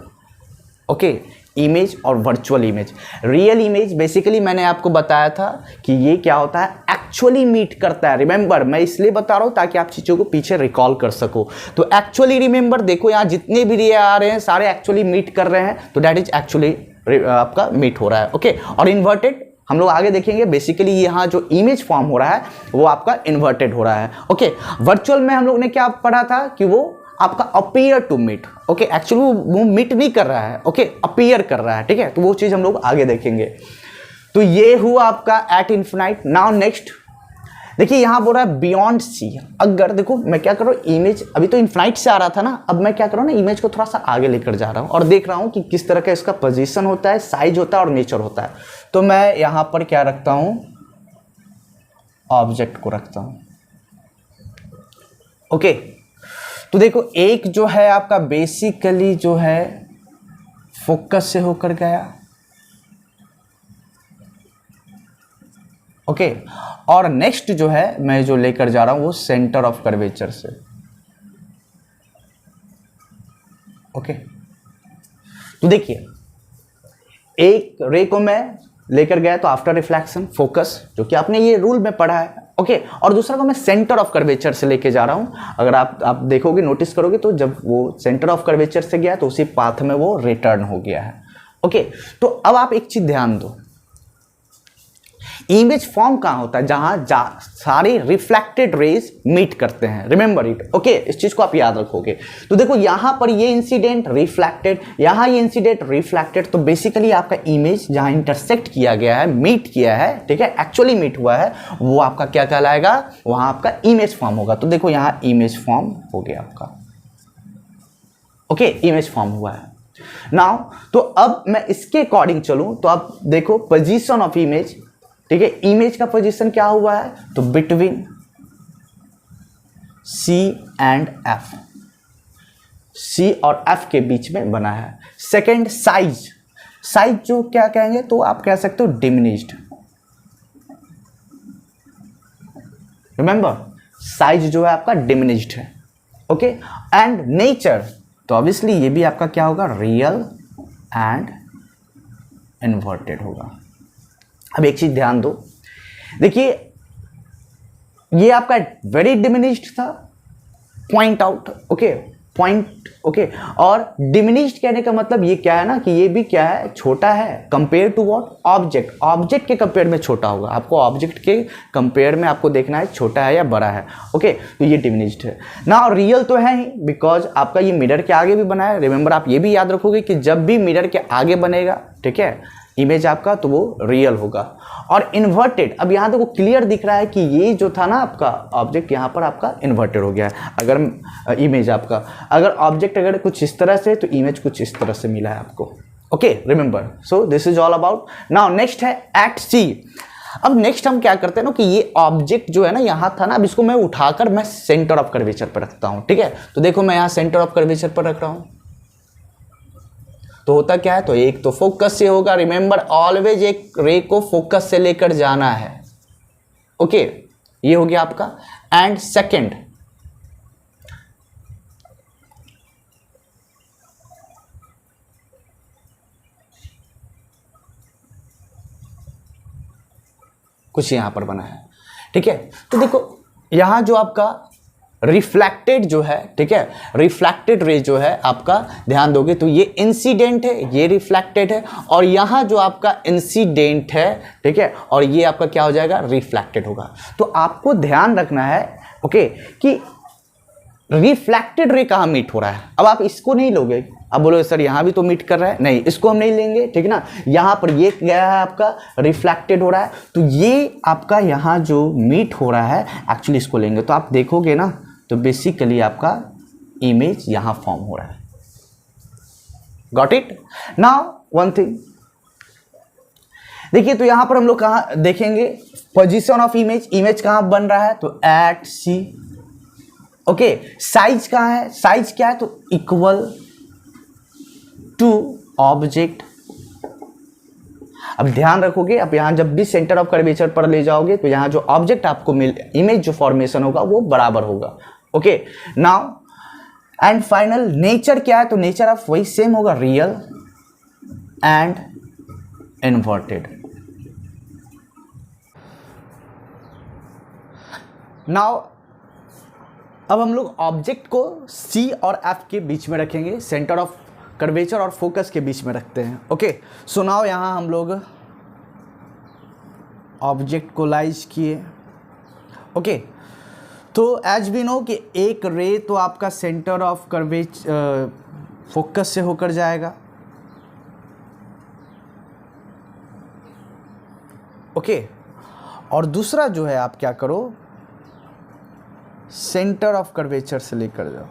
S1: ओके, इमेज और virtual image. Real image basically मैंने आपको बताया था कि ये क्या होता है, एक्चुअली मीट करता है। रिमेंबर, मैं इसलिए बता रहा हूं ताकि आप चीज़ों को पीछे रिकॉल कर सको। तो एक्चुअली रिमेंबर, देखो यहाँ जितने भी रे आ रहे हैं सारे एक्चुअली मीट कर रहे हैं, तो दैट इज एक्चुअली आपका मीट हो रहा है। ओके, और इन्वर्टेड हम लोग आगे देखेंगे, बेसिकली यहाँ जो इमेज फॉर्म हो रहा है वो आपका इन्वर्टेड हो रहा है। ओके, वर्चुअल में हम लोग ने क्या पढ़ा था कि वो आपका appear to meet, okay, actually वो मीट नहीं कर रहा है, ओके, अपीयर कर रहा है, ठीक है। तो वो चीज हम लोग आगे देखेंगे। तो ये हुआ आपका एट इन्फिनाइट। नाउ नेक्स्ट देखिए यहां बोल रहा है बियॉन्ड सी। अगर देखो मैं क्या कर रहा हूं, इमेज अभी तो इन्फिनाइट से आ रहा था ना, अब मैं क्या कर रहा हूं ना, इमेज को थोड़ा सा आगे लेकर जा रहा हूं और देख रहा हूं कि किस तरह का इसका पोजीशन होता है, साइज होता है और नेचर होता है। तो मैं यहां पर क्या रखता हूं, ऑब्जेक्ट को रखता हूं। ओके, तो देखो एक जो है आपका बेसिकली जो है फोकस से होकर गया, ओके, और नेक्स्ट जो है मैं जो लेकर जा रहा हूं वो सेंटर ऑफ कर्वेचर से। ओके, तो देखिए एक रे को मैं लेकर गया तो आफ्टर रिफ्लेक्शन फोकस, जो कि आपने ये रूल में पढ़ा है, ओके, और दूसरा को मैं सेंटर ऑफ कर्वेचर से लेके जा रहा हूं। अगर आप देखोगे, नोटिस करोगे तो जब वो सेंटर ऑफ कर्वेचर से गया तो उसी पाथ में वो रिटर्न हो गया है। ओके, तो अब आप एक चीज ध्यान दो, इमेज फॉर्म कहां होता है, जहां सारे रिफ्लेक्टेड रेज मीट करते हैं। रिमेंबर इट, ओके, इस चीज को आप याद रखोगे। तो देखो यहां पर ये इंसिडेंट रिफ्लेक्टेड, यहां ये इंसिडेंट रिफ्लेक्टेड, तो बेसिकली आपका इमेज जहां इंटरसेक्ट किया गया है, मीट किया है, ठीक है, एक्चुअली मीट हुआ है, वो आपका क्या कहलाएगा, वहां आपका इमेज फॉर्म होगा। तो देखो यहां इमेज फॉर्म हो गया आपका, ओके, इमेज फॉर्म हुआ है। नाउ तो अब मैं इसके अकॉर्डिंग चलूं तो आप देखो पोजीशन ऑफ इमेज, ठीक है, इमेज का पोजीशन क्या हुआ है, तो between C and F, C और F के बीच में बना है। सेकेंड साइज, साइज जो क्या कहेंगे तो आप कह सकते हो डिमिनिश्ड। रिमेंबर, साइज जो है आपका डिमिनिश्ड है, ओके। एंड नेचर, तो ऑब्वियसली ये भी आपका क्या होगा, रियल एंड इन्वर्टेड होगा। अब एक चीज ध्यान दो, देखिए ये आपका वेरी डिमिनिश्ड था, point out, okay, point, okay, और डिमिनिश्ड कहने का मतलब ये क्या है ना कि ये भी क्या है, छोटा है compare to what, object, object के कंपेयर में छोटा होगा। आपको ऑब्जेक्ट के कंपेयर में आपको देखना है छोटा है या बड़ा है, ओके, तो ये डिमिनिश्ड है ना। और रियल तो है ही, बिकॉज आपका ये मिरर के आगे भी बना है। रिमेंबर, आप ये भी याद रखोगे कि जब भी मिरर के आगे बनेगा, ठीक है, इमेज आपका, तो वो रियल होगा। और इन्वर्टेड, अब यहाँ देखो क्लियर दिख रहा है कि ये जो था ना आपका ऑब्जेक्ट, यहाँ पर आपका इन्वर्टेड हो गया है। अगर इमेज आपका, अगर ऑब्जेक्ट अगर कुछ इस तरह से, तो इमेज कुछ इस तरह से मिला है आपको, okay. Remember, so this is all about. Now next है एट सी। अब नेक्स्ट हम क्या करते हैं ना कि ये ऑब्जेक्ट जो है ना यहाँ था ना, अब इसको मैं उठाकर मैं सेंटर ऑफ कर्वेचर पर रखता हूँ, ठीक है। तो देखो मैं यहाँ सेंटर ऑफ कर्वेचर पर रख रहा हूँ, तो होता क्या है, तो एक तो फोकस से होगा, रिमेंबर ऑलवेज एक रे को फोकस से लेकर जाना है, ओके। ये हो गया आपका। एंड सेकंड, कुछ यहां पर बना है, ठीक है। तो देखो यहां जो आपका रिफ्लेक्टेड जो है, ठीक है, रिफ्लेक्टेड रे जो है आपका, ध्यान दोगे तो ये इंसिडेंट है, ये रिफ्लेक्टेड है, और यहां जो आपका इंसिडेंट है, ठीक है, और ये आपका क्या हो जाएगा, रिफ्लेक्टेड होगा। तो आपको ध्यान रखना है, ओके, कि रिफ्लेक्टेड रे कहाँ मीट हो रहा है। अब आप इसको नहीं लोगे, अब बोलो सर यहाँ भी तो मीट कर रहा है, नहीं इसको हम नहीं लेंगे, ठीक है ना। यहाँ पर ये गया है आपका रिफ्लेक्टेड हो रहा है, तो ये आपका यहाँ जो मीट हो रहा है एक्चुअली इसको लेंगे। तो आप देखोगे ना तो बेसिकली आपका इमेज यहाँ फॉर्म हो रहा है। Got it. Now one thing देखिए, तो यहाँ पर हम लोग कहाँ देखेंगे, पोजीशन ऑफ इमेज, इमेज कहाँ बन रहा है, तो एट सी, ओके। साइज कहाँ है, साइज क्या है, तो इक्वल टू ऑब्जेक्ट। अब ध्यान रखोगे, अब यहां जब भी सेंटर ऑफ कर्वेचर पर ले जाओगे तो यहां जो ऑब्जेक्ट आपको इमेज जो फॉर्मेशन होगा वो बराबर होगा, okay. Now and final nature क्या है, तो नेचर ऑफ वही सेम होगा, रियल एंड इन्वर्टेड। नाउ अब हम लोग ऑब्जेक्ट को सी और एफ के बीच में रखेंगे, सेंटर ऑफ कर्वेचर और फोकस के बीच में रखते हैं, ओके। सो नाउ यहाँ हम लोग ऑब्जेक्ट को लाइज किए, ओके। तो एज वी नो कि एक रे तो आपका सेंटर ऑफ कर्वेचर फोकस से होकर जाएगा, ओके। और दूसरा जो है आप क्या करो, सेंटर ऑफ कर्वेचर से लेकर जाओ,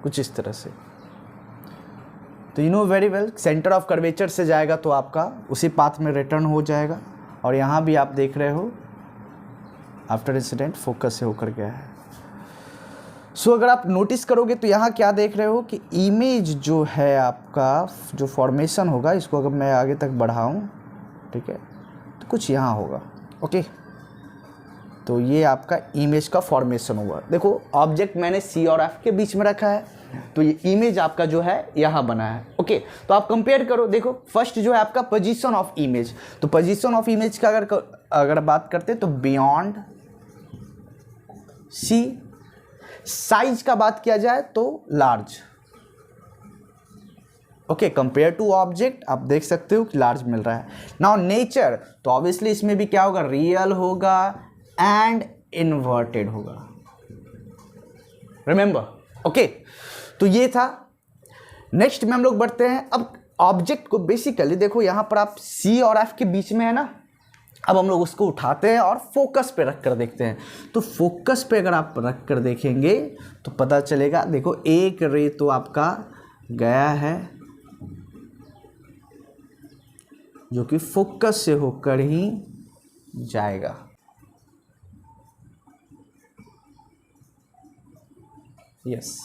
S1: कुछ इस तरह से। तो you know very well, centre of curvature से जाएगा तो आपका उसी पाथ में रिटर्न हो जाएगा, और यहाँ भी आप देख रहे हो आफ्टर इंसिडेंट फोकस से होकर गया है। सो अगर आप नोटिस करोगे तो यहाँ क्या देख रहे हो कि इमेज जो है आपका जो फॉर्मेशन होगा, इसको अगर मैं आगे तक बढ़ाऊँ, ठीक है, तो कुछ यहाँ होगा, ओके। तो ये आपका इमेज का फॉर्मेशन होगा। देखो ऑब्जेक्ट मैंने सी और एफ के बीच में रखा है, तो ये इमेज आपका जो है यहाँ बना है, ओके। तो आप कंपेयर करो, देखो फर्स्ट जो है आपका पोजीशन ऑफ इमेज, तो पोजीशन ऑफ इमेज का अगर बात करते हैं तो बियॉन्ड सी। साइज का बात किया जाए तो large, okay. Compare to object आप देख सकते हो कि लार्ज मिल रहा है। नाउ नेचर, तो ऑब्वियसली इसमें भी क्या होगा, रियल होगा एंड इन्वर्टेड होगा, रिमेंबर, ओके। तो ये था। नेक्स्ट में हम लोग बढ़ते हैं। अब ऑब्जेक्ट को बेसिकली देखो यहाँ पर आप सी और एफ के बीच में है ना, अब हम लोग उसको उठाते हैं और फोकस पे रख कर देखते हैं। तो फोकस पे अगर आप रख कर देखेंगे तो पता चलेगा, देखो एक रे तो आपका गया है जो कि फोकस से होकर ही जाएगा, यस।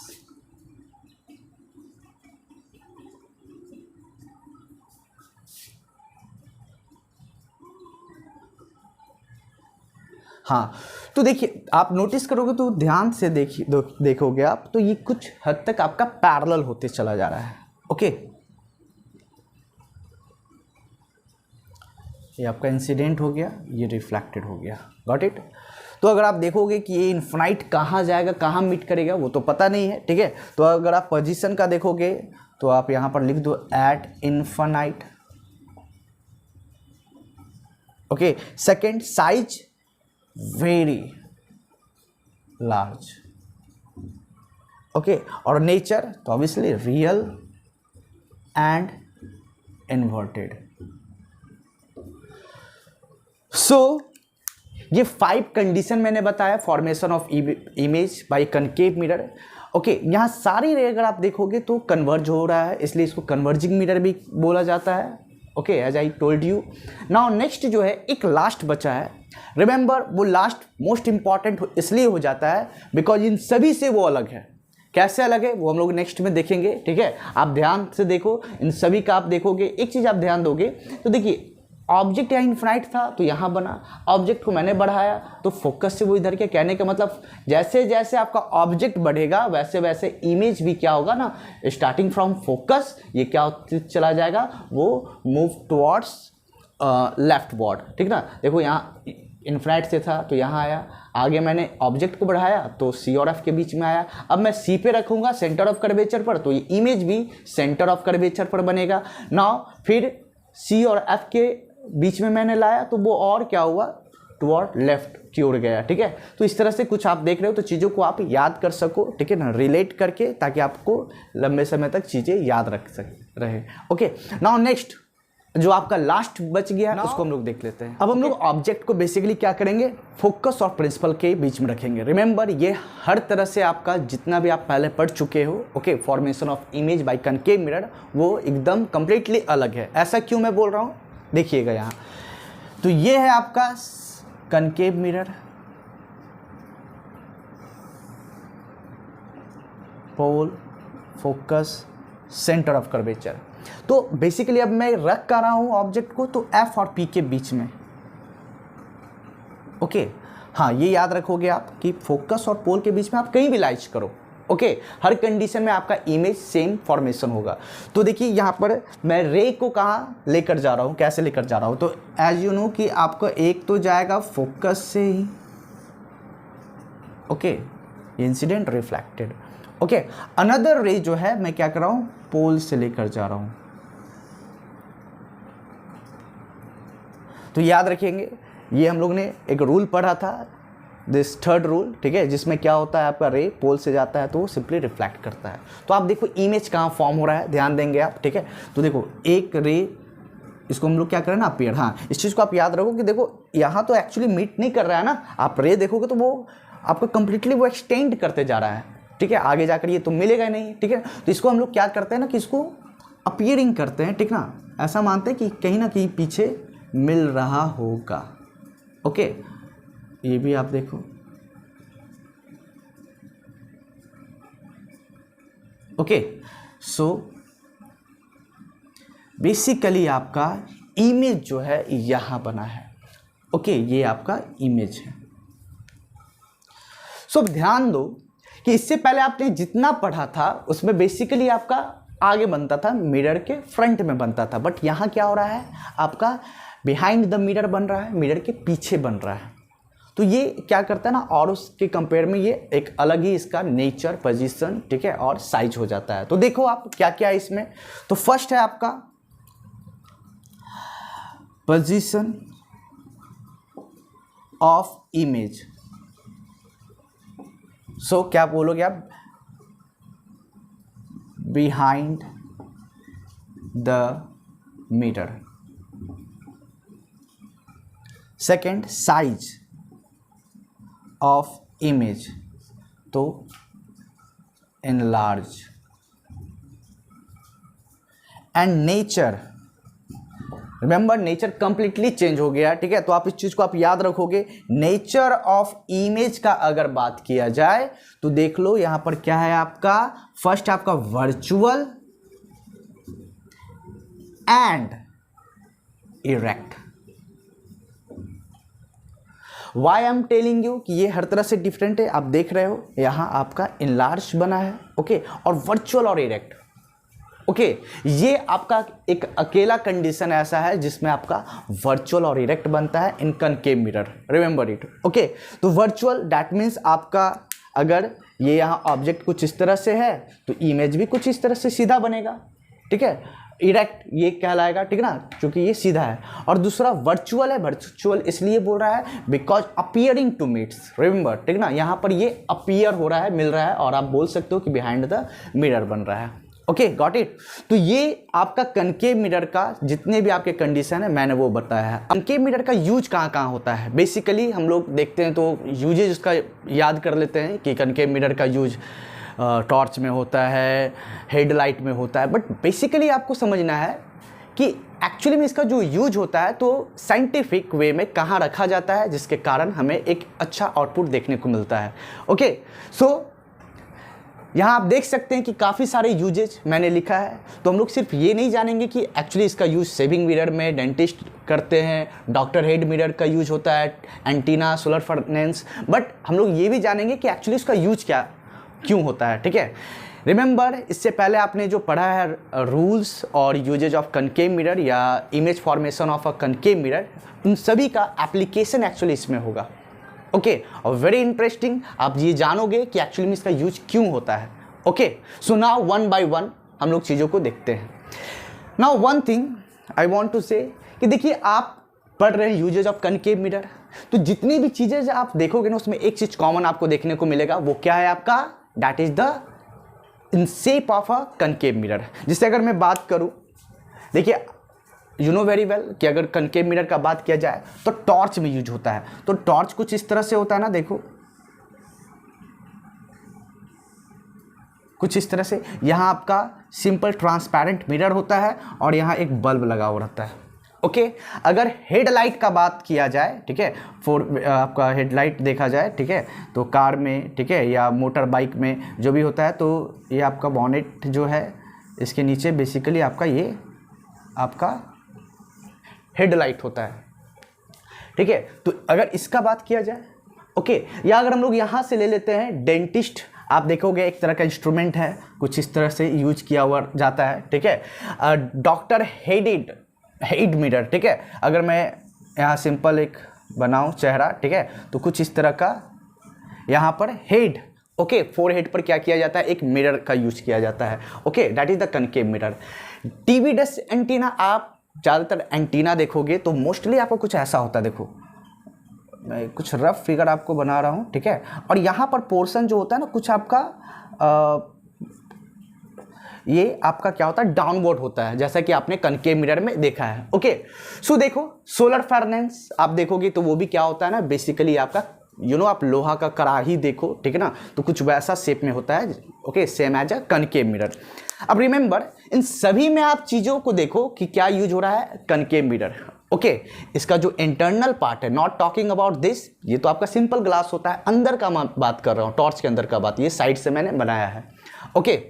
S1: हाँ, तो देखिए आप नोटिस करोगे तो ध्यान से देखोगे आप, तो ये कुछ हद तक आपका पैरेलल होते चला जा रहा है, ओके। ये आपका इंसिडेंट हो गया, ये रिफ्लेक्टेड हो गया, गॉट इट। तो अगर आप देखोगे कि ये इन्फिनाइट कहाँ जाएगा, कहाँ मीट करेगा, वो तो पता नहीं है, ठीक है। तो अगर आप पोजीशन का देखोगे तो आप यहाँ पर लिख दो at infinite, okay. Second, size very large, okay. और नेचर तो obviously real and inverted. So ये 5 कंडीशन मैंने बताया formation of image by concave mirror, okay. यहाँ सारी रे अगर आप देखोगे तो कन्वर्ज हो रहा है, इसलिए इसको कन्वर्जिंग मिरर भी बोला जाता है, okay, as I told you. Now next जो है एक लास्ट बचा है। रिमेंबर, वो लास्ट मोस्ट इंपॉर्टेंट इसलिए हो जाता है बिकॉज इन सभी से वो अलग है। कैसे अलग है वो हम लोग नेक्स्ट में देखेंगे, ठीक है। आप ध्यान से देखो, इन सभी का आप देखोगे, एक चीज़ आप ध्यान दोगे तो देखिए ऑब्जेक्ट यहाँ इन्फिनाइट था तो यहाँ बना, ऑब्जेक्ट को मैंने बढ़ाया तो फोकस से वो इधर के। कहने का मतलब जैसे जैसे आपका ऑब्जेक्ट बढ़ेगा वैसे वैसे इमेज भी क्या होगा ना, स्टार्टिंग फ्रॉम फोकस ये क्या चला जाएगा, वो मूव टुवर्ड्स लेफ्ट वर्ड, ठीक ना। देखो यहाँ इन्फिनाइट से था तो यहाँ आया, आगे मैंने ऑब्जेक्ट को बढ़ाया तो सी और एफ के बीच में आया। अब मैं सी पे रखूँगा सेंटर ऑफ कर्वेचर पर, तो ये इमेज भी सेंटर ऑफ कर्वेचर पर बनेगा। नाउ फिर सी और एफ के बीच में मैंने लाया तो वो और क्या हुआ, टुवर्ड लेफ्ट की ओर गया, ठीक है। तो इस तरह से कुछ आप देख रहे हो तो चीज़ों को आप याद कर सको, ठीक है ना, रिलेट करके, ताकि आपको लंबे समय तक चीज़ें याद रख रहे। ओके, नाउ नेक्स्ट जो आपका लास्ट बच गया उसको हम लोग देख लेते हैं। अब हम लोग ऑब्जेक्ट को बेसिकली क्या करेंगे, फोकस और प्रिंसिपल के बीच में रखेंगे। रिमेंबर, ये हर तरह से आपका जितना भी आप पहले पढ़ चुके हो, okay, formation of image by concave mirror, वो एकदम कंप्लीटली अलग है। ऐसा क्यों मैं बोल रहा हूँ, देखिएगा यहाँ। तो ये है आपका concave mirror, pole, focus, centre of curvature. तो बेसिकली अब मैं रख कर रहा हूं ऑब्जेक्ट को तो एफ और पी के बीच में, ओके। हाँ, ये याद रखोगे आप कि फोकस और पोल के बीच में आप कहीं भी लाइच करो, ओके, हर कंडीशन में आपका इमेज सेम फॉर्मेशन होगा। तो देखिए यहाँ पर मैं रे को कहाँ लेकर जा रहा हूँ, कैसे लेकर जा रहा हूँ, तो एज यू नो कि आपको एक तो जाएगा फोकस से ही, okay, incident reflected, okay. Another ray जो है मैं क्या कर रहा हूँ, पोल से लेकर जा रहा हूँ। तो याद रखेंगे, ये हम लोग ने एक रूल पढ़ा था, दिस थर्ड रूल, ठीक है, जिसमें क्या होता है आपका रे पोल से जाता है तो वो सिंपली रिफ्लेक्ट करता है। तो आप देखो इमेज कहाँ फॉर्म हो रहा है, ध्यान देंगे आप, ठीक है। तो देखो एक रे, इसको हम लोग क्या करें ना, अपीयर, हाँ, इस चीज़ को आप याद रखो कि देखो यहाँ तो एक्चुअली मीट नहीं कर रहा है ना, आप रे देखोगे तो वो आपको कंप्लीटली वो एक्सटेंड करते जा रहा है, ठीक है, आगे जाकर ये तो मिलेगा नहीं, ठीक है। तो इसको हम लोग क्या करते हैं ना कि इसको अपीयरिंग करते हैं, ठीक ना, ऐसा मानते हैं कि कहीं ना कहीं पीछे मिल रहा होगा, ओके। ये भी आप देखो, ओके। सो बेसिकली आपका इमेज जो है यहां बना है, ओके, ये आपका इमेज है। सो ध्यान दो कि इससे पहले आपने जितना पढ़ा था उसमें बेसिकली आपका आगे बनता था, मिरर के फ्रंट में बनता था, बट यहाँ क्या हो रहा है, आपका बिहाइंड द मिरर बन रहा है, मिरर के पीछे बन रहा है। तो ये क्या करता है ना, और उसके कंपेयर में ये एक अलग ही इसका नेचर, पोजीशन, ठीक है, और साइज हो जाता है। तो देखो आप क्या क्या है इसमें। तो फर्स्ट है आपका पोजीशन ऑफ इमेज। सो क्या बोलोगे आप, behind the mirror. Second, size of image, तो enlarge। And nature, remember nature completely change हो गया, ठीक है। तो आप इस चीज को आप याद रखोगे, नेचर ऑफ इमेज का अगर बात किया जाए तो देख लो यहां पर क्या है आपका, फर्स्ट आपका virtual and erect. Why I am telling you कि ये हर तरह से डिफरेंट है। आप देख रहे हो यहाँ आपका इनलार्ज बना है, ओके, और वर्चुअल और इरेक्ट, ओके। ये आपका एक अकेला कंडीशन ऐसा है जिसमें आपका वर्चुअल और इरेक्ट बनता है in concave mirror, remember it, okay. तो वर्चुअल दैट मीन्स आपका अगर ये यहाँ ऑब्जेक्ट कुछ इस तरह से है तो इमेज भी कुछ इस तरह से सीधा बनेगा, ठीक है। इरेक्ट ये कहलाएगा, ठीक ना, क्योंकि ये सीधा है। और दूसरा वर्चुअल है, वर्चुअल इसलिए बोल रहा है because appearing to meets, remember, ठीक ना, यहाँ पर ये अपीयर हो रहा है, मिल रहा है, और आप बोल सकते हो कि बिहाइंड द मिरर बन रहा है, ओके, गॉट इट। तो ये आपका कनकेव मिरर का जितने भी आपके कंडीशन है मैंने वो बताया है। कनकेव मिरर का यूज कहाँ कहाँ होता है, बेसिकली हम लोग देखते हैं तो यूजेज उसका याद कर लेते हैं कि कनकेव मिरर का यूज टॉर्च में होता है, हेडलाइट में होता है, बट बेसिकली आपको समझना है कि एक्चुअली में इसका जो यूज होता है तो साइंटिफिक वे में कहाँ रखा जाता है, जिसके कारण हमें एक अच्छा आउटपुट देखने को मिलता है। ओके, सो यहाँ आप देख सकते हैं कि काफ़ी सारे यूजेज मैंने लिखा है। तो हम लोग सिर्फ ये नहीं जानेंगे कि एक्चुअली इसका यूज शेविंग मिरर में डेंटिस्ट करते हैं, डॉक्टर हेड मिरर का यूज होता है, एंटीना, सोलर फर्नेस, बट हम लोग ये भी जानेंगे कि एक्चुअली इसका यूज क्यों होता है। ठीक है, रिमेंबर इससे पहले आपने जो पढ़ा है रूल्स और यूजेज ऑफ कनकेव मिरर या image formation of a concave mirror, उन सभी का एप्लीकेशन एक्चुअली इसमें होगा। ओके, और वेरी इंटरेस्टिंग, आप ये जानोगे कि एक्चुअली में इसका यूज क्यों होता है। Okay, so now one by one हम लोग चीज़ों को देखते हैं। Now one thing I want to say कि देखिए, आप पढ़ रहे हैं यूजेज ऑफ कनकेव मिरर, तो जितनी भी चीज़ें आप देखोगे ना उसमें एक चीज़ कॉमन आपको देखने को मिलेगा। वो क्या है आपका? That is the in shape of a concave mirror. जिससे अगर मैं बात करूं, देखिए यू नो वेरी वेल कि अगर कनकेव मिरर का बात किया जाए तो टॉर्च में यूज होता है। तो टॉर्च कुछ इस तरह से होता है ना, देखो कुछ इस तरह से। यहाँ आपका सिंपल ट्रांसपेरेंट मिरर होता है और यहाँ एक बल्ब लगा हुआ रहता है। ओके, अगर हेडलाइट का बात किया जाए, ठीक है, आपका हेडलाइट देखा जाए, ठीक है, तो कार में, ठीक है, या मोटर बाइक में जो भी होता है, तो ये आपका बॉनेट जो है इसके नीचे बेसिकली आपका ये आपका हेडलाइट होता है। ठीक है, तो अगर इसका बात किया जाए, ओके, या अगर हम लोग यहाँ से ले लेते हैं डेंटिस्ट, आप देखोगे एक तरह का इंस्ट्रूमेंट है, कुछ इस तरह से यूज किया हुआ जाता है। ठीक है, डॉक्टर हेड मिरर, ठीक है, अगर मैं यहाँ सिंपल एक बनाऊँ चेहरा, ठीक है, तो कुछ इस तरह का यहाँ पर हेड, ओके, फोरहेड पर क्या किया जाता है? एक मिरर का यूज किया जाता है। Okay, that is the concave mirror. TV dish antenna, आप ज़्यादातर एंटीना देखोगे तो मोस्टली आपको कुछ ऐसा होता है। देखो मैं कुछ रफ फिगर आपको बना रहा हूँ, ठीक है, और यहाँ पर पोर्शन जो होता है ना, कुछ आपका ये आपका क्या होता है? डाउनवर्ड होता है, जैसा कि आपने कनकेव मिरर में देखा है। ओके, सो देखो सोलर फर्नेस आप देखोगे तो वो भी क्या होता है ना, बेसिकली आपका आप लोहा का कढ़ाई देखो, ठीक है ना, तो कुछ वैसा शेप में होता है। Okay, same as a concave mirror. अब रिमेंबर, इन सभी में आप चीज़ों को देखो कि क्या यूज हो रहा है? Concave mirror. ओके, इसका जो इंटरनल पार्ट है, नॉट टॉकिंग अबाउट दिस, ये तो आपका सिंपल ग्लास होता है, अंदर का मैं बात कर रहा हूँ, टॉर्च के अंदर का बात, ये साइड से मैंने बनाया है। ओके,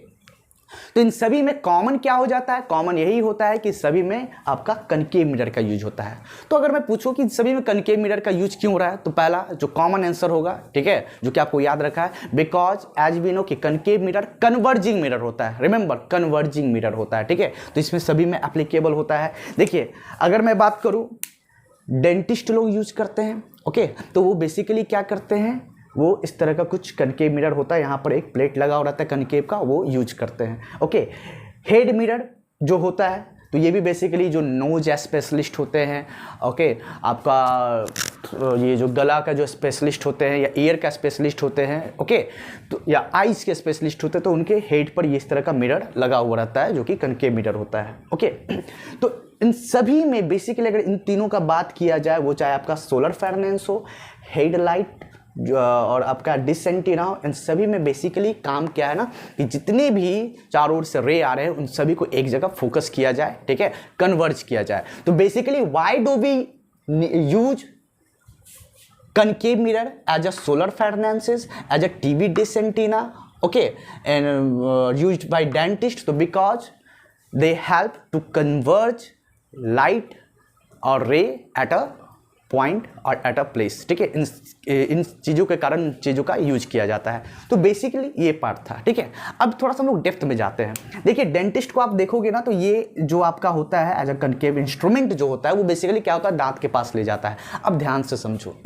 S1: तो इन सभी में कॉमन क्या हो जाता है? कॉमन यही होता है कि सभी में आपका कनकेव मिरर का यूज होता है। तो अगर मैं पूछूं कि सभी में कनकेव मिरर का यूज क्यों हो रहा है, तो पहला जो कॉमन आंसर होगा, ठीक है, जो कि आपको याद रखा है, बिकॉज एज वी नो कि कनकेव मिरर कन्वर्जिंग मिरर होता है। रिमेंबर, कन्वर्जिंग मिरर होता है, ठीक है, तो इसमें सभी में एप्लीकेबल होता है। देखिए, अगर मैं बात करूँ, डेंटिस्ट लोग यूज करते हैं, ओके, तो वो बेसिकली क्या करते हैं, वो इस तरह का कुछ कनकेव मिरर होता है, यहाँ पर एक प्लेट लगा हुआ रहता है कनकेव का, वो यूज करते हैं। ओके, हेड मिरर जो होता है, तो ये भी बेसिकली जो नोज स्पेशलिस्ट होते हैं, ओके, आपका ये जो गला का जो स्पेशलिस्ट होते हैं या ईयर का स्पेशलिस्ट होते हैं, ओके, तो या आइज़ के स्पेशलिस्ट होते हैं, तो उनके हेड पर ये इस तरह का मिरर लगा हुआ रहता है जो कि कनकेव मिरर होता है। ओके, तो इन सभी में बेसिकली अगर इन तीनों का बात किया जाए, वो चाहे आपका सोलर फर्नेस हो, हेडलाइट और आपका डिश एंटीना हो, इन सभी में बेसिकली काम क्या है ना, कि जितने भी चारों ओर से रे आ रहे हैं उन सभी को एक जगह फोकस किया जाए, ठीक है, कन्वर्ज किया जाए। तो basically why do we use concave mirror as a solar furnaces, as a TV dish antenna, okay, and used by dentists, so because they help to converge light or ray at a point और एट अ प्लेस, ठीक है, इन चीज़ों के कारण चीज़ों का यूज किया जाता है। तो बेसिकली ये पार्ट था, ठीक है। अब थोड़ा सा हम लोग डेप्थ में जाते हैं। देखिए, डेंटिस्ट को आप देखोगे ना, तो ये जो आपका होता है एज अ कनकेव इंस्ट्रूमेंट जो होता है, वो बेसिकली क्या होता है, दांत के पास ले जाता है। अब ध्यान से समझो,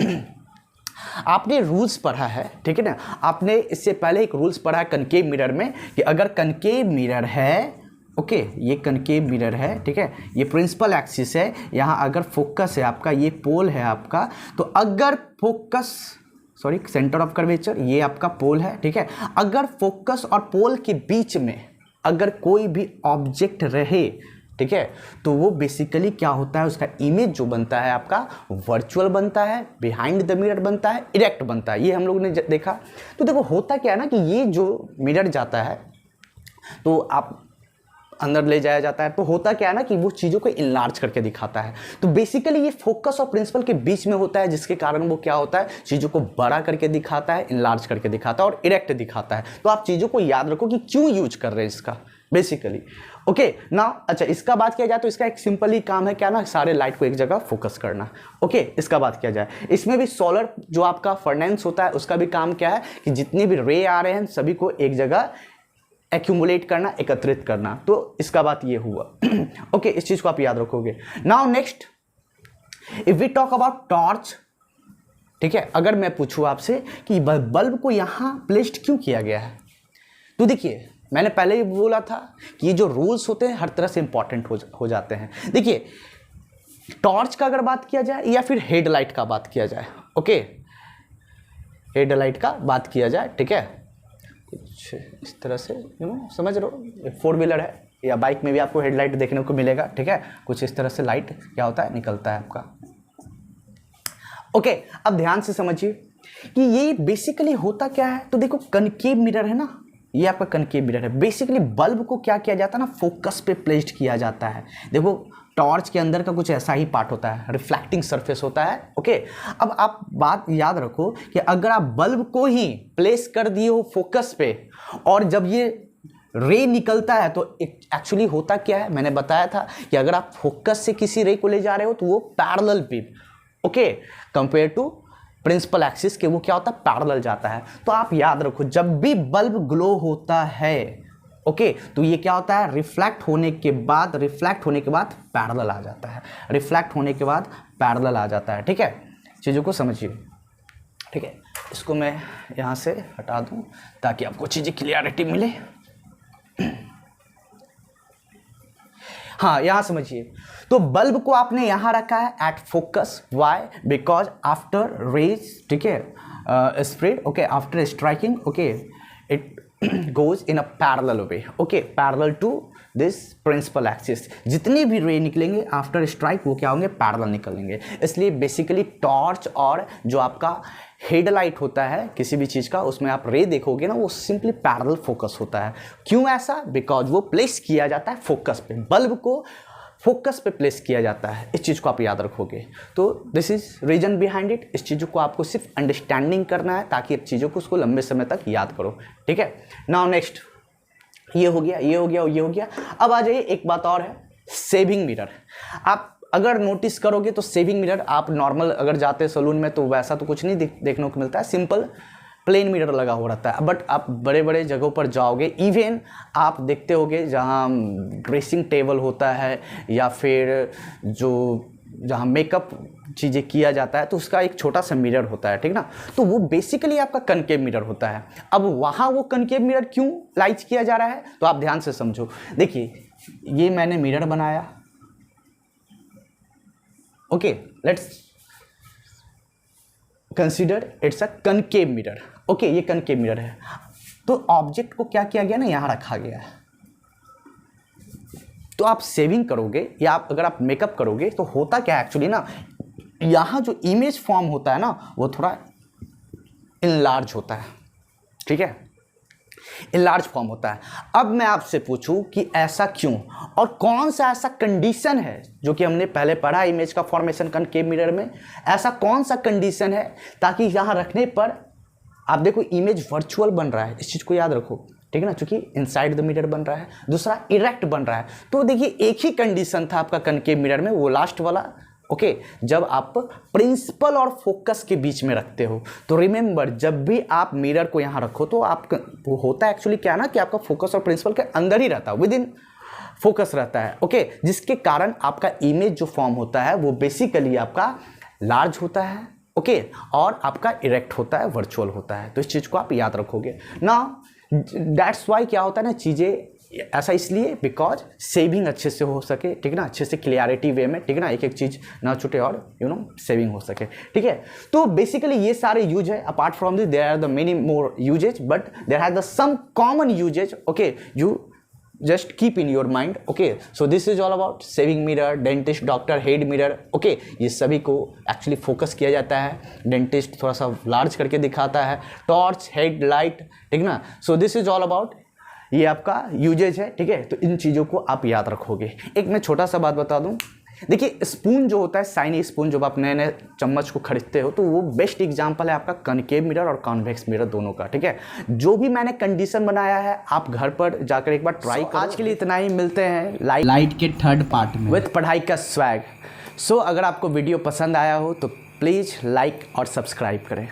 S1: आपने रूल्स पढ़ा है, ठीक है ना, आपने इससे पहले एक रूल्स पढ़ा है कनकेव मिरर में कि अगर कनकेव मिरर है, ओके, ये कनकेव मिरर है, ठीक है, ये प्रिंसिपल एक्सिस है, यहाँ अगर फोकस है आपका, ये पोल है आपका, तो अगर focus, sorry, centre of curvature, ये आपका पोल है, ठीक है, अगर फोकस और पोल के बीच में अगर कोई भी ऑब्जेक्ट रहे, ठीक है, तो वो बेसिकली क्या होता है, उसका इमेज जो बनता है आपका वर्चुअल बनता है, बिहाइंड द मिरर बनता है, इरेक्ट बनता है। ये हम लोग ने देखा। तो देखो होता क्या है ना कि ये जो मिरर जाता है, तो आप अंदर ले जाया जाता है। तो होता क्या है ना कि वो चीज़ों को इनलार्ज करके दिखाता है। तो बेसिकली ये फोकस और प्रिंसिपल के बीच में होता है, जिसके कारण वो क्या होता है, चीज़ों को बड़ा करके दिखाता है, इनलार्ज करके दिखाता है और इरेक्ट दिखाता है। तो आप चीज़ों को याद रखो कि क्यों यूज कर रहे हैं इसका बेसिकली। ओके ना, अच्छा इसका बात किया जाए तो इसका एक सिंपल ही काम है क्या ना, सारे लाइट को एक जगह फोकस करना। ओके, इसका बात किया जाए, इसमें भी सोलर जो आपका फर्नेंस होता है उसका भी काम क्या है कि जितने भी रे आ रहे हैं सभी को एक जगह एक्यूमुलेट करना, एकत्रित करना। तो इसका बात ये हुआ। ओके, इस चीज को आप याद रखोगे। Now next, if we talk about torch, ठीक है, अगर मैं पूछूं आपसे कि बल्ब को यहां प्लेस्ड क्यों किया गया है, तो देखिए मैंने पहले ही बोला था कि ये जो रूल्स होते हैं हर तरह से इंपॉर्टेंट हो जाते हैं। देखिए टॉर्च का अगर बात किया जाए या फिर हेडलाइट का बात किया जाए, ओके, हेडलाइट का बात किया जाए, ठीक है, कुछ इस तरह से समझ रहे हो, 4 व्हीलर है या बाइक में भी आपको हेडलाइट देखने को मिलेगा, ठीक है, कुछ इस तरह से लाइट क्या होता है, निकलता है आपका। ओके, अब ध्यान से समझिए कि ये बेसिकली होता क्या है। तो देखो कनकेव मिरर है ना, ये आपका कनकेव मिरर है। बेसिकली बल्ब को क्या किया जाता है ना, फोकस पे प्लेस्ड किया जाता है। देखो टॉर्च के अंदर का कुछ ऐसा ही पार्ट होता है, रिफ्लेक्टिंग सरफेस होता है। ओके, अब आप बात याद रखो कि अगर आप बल्ब को ही प्लेस कर दिए हो फोकस पे और जब ये रे निकलता है तो एक्चुअली होता क्या है, मैंने बताया था कि अगर आप फोकस से किसी रे को ले जा रहे हो तो वो पैरेलल पे, okay, compare to principal axis के वो क्या होता है, पैरेलल जाता है। तो आप याद रखो जब भी बल्ब ग्लो होता है, ओके, तो ये क्या होता है, रिफ्लेक्ट होने के बाद पैरेलल आ जाता है, रिफ्लेक्ट होने के बाद पैरेलल आ जाता है। ठीक है, चीज़ों को समझिए। ठीक है, इसको मैं यहाँ से हटा दूँ ताकि आपको चीज़ें क्लियरिटी मिले। हाँ, यहां समझिए, तो बल्ब को आपने यहां रखा है at focus. Why? Because after rays, ठीक है, spread, okay, after striking, okay, it goes in a parallel way, okay, parallel to this principal axis. जितनी भी रे निकलेंगे आफ्टर स्ट्राइक वो क्या होंगे, पैरेलल निकलेंगे। इसलिए बेसिकली टॉर्च और जो आपका हेडलाइट होता है किसी भी चीज़ का, उसमें आप रे देखोगे ना, वो सिंपली पैरेलल फोकस होता है। क्यों ऐसा? बिकॉज वो प्लेस किया जाता है फोकस पे, बल्ब को फोकस पे प्लेस किया जाता है। इस चीज़ को आप याद रखोगे। तो this is reason behind it. इस चीज़ों को आपको सिर्फ अंडरस्टैंडिंग करना है ताकि आप चीज़ों को उसको लंबे समय तक याद करो। ठीक है, नाउ नेक्स्ट, ये हो गया, ये हो गया, ये हो गया। अब आ जाइए, एक बात और है, सेविंग मिरर। आप अगर नोटिस करोगे तो सेविंग मिरर आप नॉर्मल अगर जाते हैं सलून में तो वैसा तो कुछ नहीं देखने को मिलता है, सिंपल प्लेन मिरर लगा हो रहता है। बट आप बड़े बड़े जगहों पर जाओगे, इवन आप देखते होगे जहाँ ड्रेसिंग टेबल होता है या फिर जो जहाँ मेकअप चीज़ें किया जाता है तो उसका एक छोटा सा मिरर होता है, ठीक ना, तो वो बेसिकली आपका कनकेव मिरर होता है। अब वहाँ वो कनकेव मिरर क्यों लाइट किया जा रहा है, तो आप ध्यान से समझो। देखिए, ये मैंने मिरर बनाया, okay, let's consider it's a concave mirror. Okay, ये कनकेव मिरर है। तो ऑब्जेक्ट को क्या किया गया ना, यहां रखा गया है। तो आप सेविंग करोगे या आप अगर आप मेकअप करोगे तो होता क्या है एक्चुअली ना, यहां जो इमेज फॉर्म होता है ना वो थोड़ा इनलार्ज होता है। ठीक है, इनलार्ज फॉर्म होता है। अब मैं आपसे पूछूं कि ऐसा क्यों और कौन सा ऐसा कंडीशन है जो कि हमने पहले पढ़ा इमेज का फॉर्मेशन कनकेव मिरर में, ऐसा कौन सा कंडीशन है ताकि यहां रखने पर आप देखो इमेज वर्चुअल बन रहा है। इस चीज को याद रखो, ठीक है ना, क्योंकि इनसाइड द मिरर बन रहा है, दूसरा इरेक्ट बन रहा है। तो देखिए एक ही कंडीशन था आपका कनकेव मिरर में, वो लास्ट वाला, ओके, जब आप प्रिंसिपल और फोकस के बीच में रखते हो। तो रिमेंबर, जब भी आप मिरर को यहाँ रखो तो आप वो होता है एक्चुअली क्या ना कि आपका फोकस और प्रिंसिपल के अंदर ही रहता है, विद इन फोकस रहता है, ओके, जिसके कारण आपका इमेज जो फॉर्म होता है वो बेसिकली आपका लार्ज होता है, ओके, और आपका इरेक्ट होता है, वर्चुअल होता है। तो इस चीज़ को आप याद रखोगे ना। दैट्स वाई क्या होता है ना, चीज़ें ऐसा इसलिए बिकॉज सेविंग अच्छे से हो सके, ठीक है ना, अच्छे से क्लियरिटी वे में, ठीक है ना, एक एक चीज़ ना छूटे और सेविंग हो सके। ठीक है, तो बेसिकली ये सारे यूज है। Apart from this there are the many more uses, but there has the some common uses, okay, you just keep in your mind, okay, so this is all about saving mirror, dentist, doctor, head mirror, okay, ये सभी को एक्चुअली फोकस किया जाता है। डेंटिस्ट थोड़ा सा लार्ज करके दिखाता है, टॉर्च, हेड लाइट, ठीक ना, so this is all about ये आपका यूजेज है, ठीक है। तो इन चीज़ों को आप याद रखोगे। एक मैं छोटा सा बात बता दूं, देखिए स्पून जो होता है, शाइनी स्पून, जब आप नए नए चम्मच को खरीदते हो तो वो बेस्ट एग्जांपल है आपका कनकेव मिरर और कॉन्वेक्स मिरर दोनों का, ठीक है। जो भी मैंने कंडीशन बनाया है आप घर पर जाकर एक बार ट्राई करो। आज के लिए इतना ही, मिलते हैं लाइट के थर्ड पार्ट में विद पढ़ाई का स्वैग। सो अगर आपको वीडियो पसंद आया हो तो प्लीज़ लाइक और सब्सक्राइब करें।